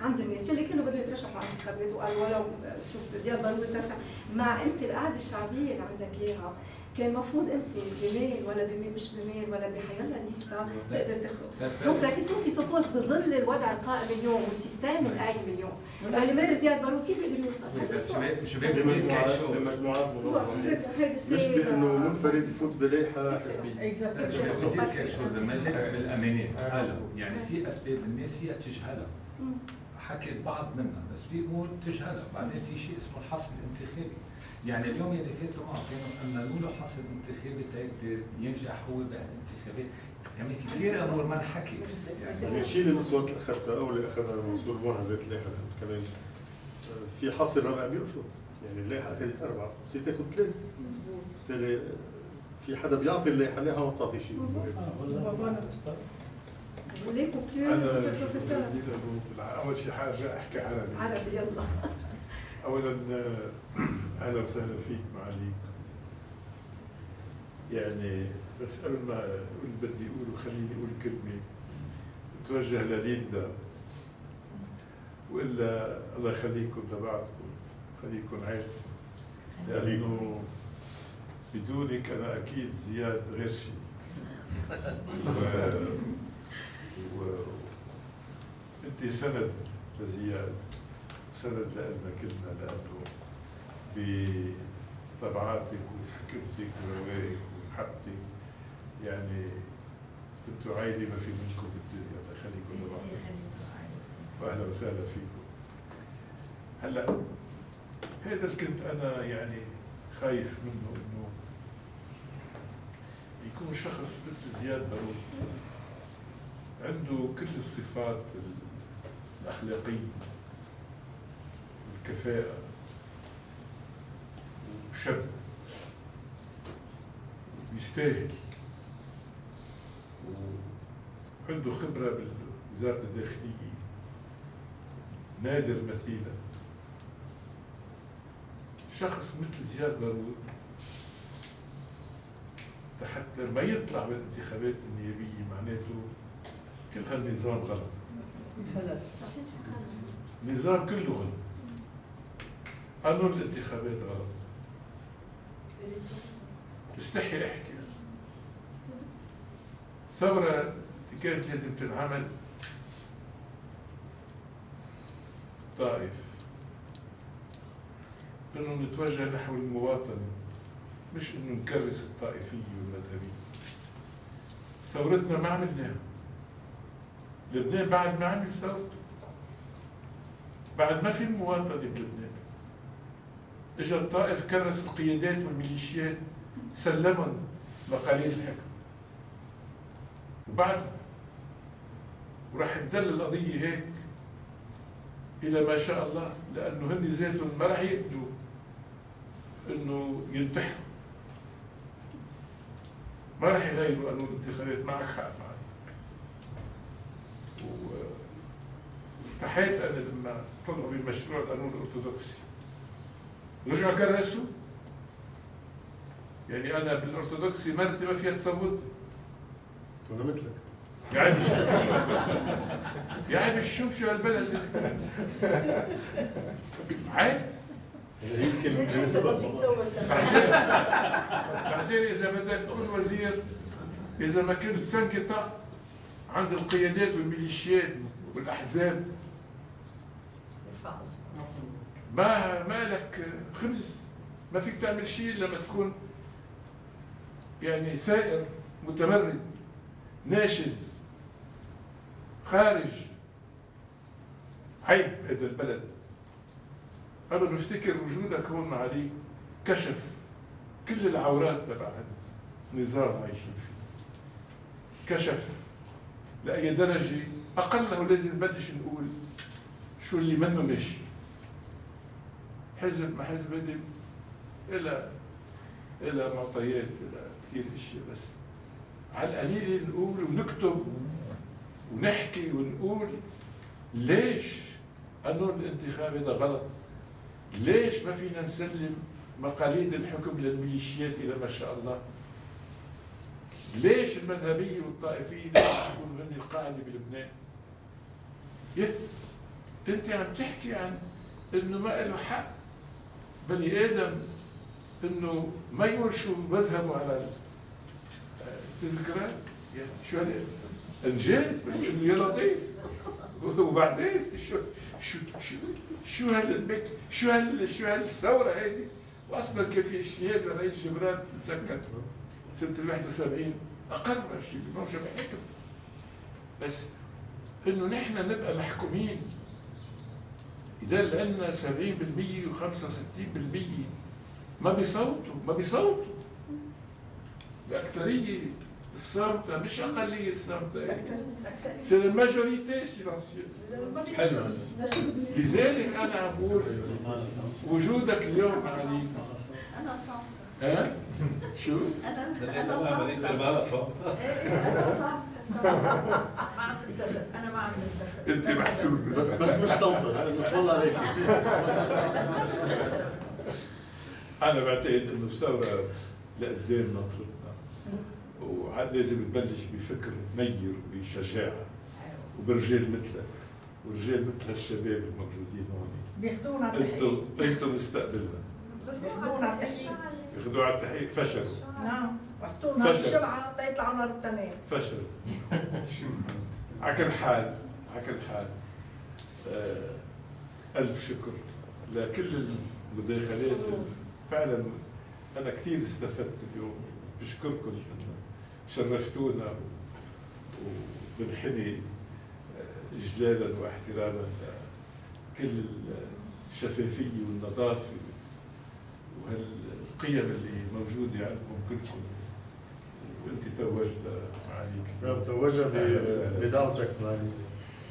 عند الناس اللي كانوا بدهم يترشحوا على الانتخابات وقال ولو شوف زياد باروت ترشح. مع انت القاعده الشعبيه اللي عندك اياها كان المفروض انت بميل ولا مش بميل ولا بحيلا ليستا تقدر تخرج. دونك لا كيسيون كي سوبوز بظل الوضع القائم اليوم والسيستم القايم اليوم، اللي مثل زياد باروت كيف يقدر يوصل؟ بس شباب بمجموعات منظمه، مش بانه منفرد يفوت بلائحه حزبيه. المجلس بالامانات هلا يعني في اسباب الناس فيها تجهلها، حكيت بعض منها بس في امور تجهلها. بعدين في شيء اسمه الحصر الانتخابي، يعني اليوم اللي فاتوا معه كانوا امنوا له حصر انتخابي تيقدر ينجح هو بهالانتخابات. يعني في كثير امور ما انحكي، يعني نشيل الاصوات اللي اخذتها او اللي اخذها المنصور بون على ذات اللائحه كمان في حصر رابع بيقشط، يعني اللائحه اخذت 4 بصير تاخذ 3. بالتالي في حدا بيعطي اللائحه ما بتعطي شيء. وليه كونكلور مسيو بروفيسور؟ اول شيء حاجه احكي عربي. عربي يلا. اولا اهلا وسهلا فيك معاليك. يعني بس قبل ما اقول بدي اقوله خليني اقول كلمه توجه لليندا، والا الله يخليكم لبعضكم، خليكم عيلتي، لانه بدونك انا اكيد زياد غير شيء. انت سند لزياد، سند لنا كلنا، لانه بطبعاتك وحكمتك وروايك ومحبتك يعني كنتوا عائله ما في منكم بالدنيا. الله يخليكم لبعض، واهلا وسهلا فيكم. هلا هذا اللي كنت انا يعني خايف منه، انه يكون شخص مثل زياد باروت عنده كل الصفات الأخلاقية كفاءة وشاب يستاهل وعنده خبرة بوزارة الداخلية نادر مثيلا، شخص مثل زياد بارود حتى ما يطلع بالانتخابات النيابية معناته كل هالنظام غلط. النظام كله غلط. قانون الانتخابات غلط. استحي احكي. الثورة اللي كانت لازم تنعمل طائف انه نتوجه نحو المواطنة، مش انه نكرس الطائفية والمذهبية. ثورتنا ما عملناها. لبنان بعد ما عمل ثورته، بعد ما في مواطنة بلبنان. اجى الطائف كرس القيادات والميليشيات، سلمهم مقاليد الحكم. وبعد وراح تدل القضية هيك إلى ما شاء الله، لأنه هن ذاتهم ما راح يقدروا إنه ينتحروا، ما راح يغيروا قانون الانتخابات. معك حق معي. واستحيت أنا لما طلعوا بمشروع القانون الأرثوذكسي رجعوا كرسوا. يعني أنا بالأرثوذكسي مرتي ما فيها تصوت. أنا مثلك. يعني الشوم شو هالبلد عيب. يمكن سبب. بعدين إذا بدك تكون وزير، إذا ما كنت سنقطع عند القيادات والميليشيات والأحزاب ما لك خبز، ما فيك تعمل شيء لما تكون يعني ثائر متمرد ناشز خارج. عيب هذا البلد. أنا بفتكر وجودك هون معالي كشف كل العورات تبع النظام عايشين فيه. كشف لأي درجة أقله لازم نبلش نقول شو اللي منه ماشي. حزب ما حزب هدم إلى معطيات، إلى كثير أشياء، بس على القليل نقول ونكتب ونحكي ونقول ليش قانون الانتخاب هذا غلط، ليش ما فينا نسلم مقاليد الحكم للميليشيات إلى ما شاء الله، ليش المذهبية والطائفية لازم يكونوا هن القاعدة بلبنان. أنت عم تحكي عن إنه ما له حق بني آدم إنه ما يقول شو مذهبه على التذكارات. شو هذا؟ انجاز، بس انه يا لطيف. وبعدين شو هالبك، شو هالثوره هيدي؟ واصلا كان في اجتهاد لرئيس جبران تتذكر سنه 71 اقر الشيء اللي موجه بحكم. بس انه نحن نبقى محكومين اذا لنا 70% و65% ما بيصوتوا الاكثريه الصامتة، مش أقلية الصامتة، سي الماجوريتي سيلانسيوز. حلو. لذلك أنا عم بقول وجودك اليوم علي. أنا صامتة. ها؟ شو؟ أنا صامتة. أنا صامتة. أنا ما عم بتدخل. أنت محسوب. بس مش صامتة، بس والله عليك. أنا بعتقد إنه الثورة لقدام ناطرتنا. وعاد لازم تبلش بفكر مير وبشجاعة وبرجال مثلك ورجال مثل هالشباب الموجودين هون. بياخذونا على التحقيق. انتم مستقبلنا. بياخذونا على التحقيق. بياخذونا على التحقيق. فشلوا. نعم، وحطونا بالجمعة ليطلعوا نهار الاثنين. فشلوا. على كل حال ألف شكر لكل المداخلات. فعلا أنا كثير استفدت اليوم. بشكركم شرفتونا وبنحني إجلالا واحتراما لكل الشفافية والنظافة وهالقيم اللي موجودة عندكم كلكم. وأنت توجت معاليك. توجه بدعوتك معالي.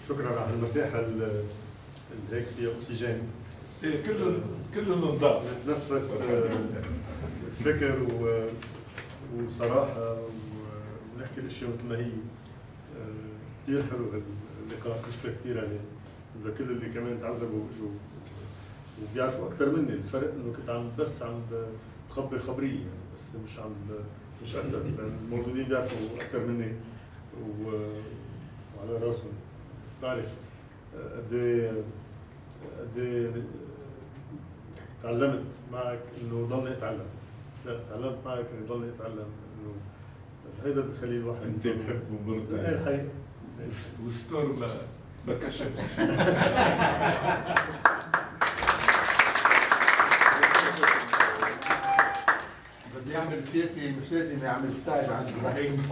شكرا على المساحة اللي هيك فيها أكسجين. ايه كله نضاف نتنفس فكر وصراحة ونحكي الاشياء مثل ما هي. كثير حلو اللقاء، بشكرك كثير عليه لكل اللي كمان تعذبوا واجوا وبيعرفوا اكثر مني. الفرق انه كنت عم بخبر خبريه يعني، بس مش اكثر. الموجودين بيعرفوا اكثر مني وعلى راسهم بعرف قد ايه تعلمت معك انه ضلني اتعلم. لا تعلمت معك انه ضلني اتعلم، انه هيدا بخلي الواحد انت بحبه برضه. ايه الحقيقه والستور ما كشفش. بدي يعمل سياسي مش لازم يعمل ستاج عند ابراهيم.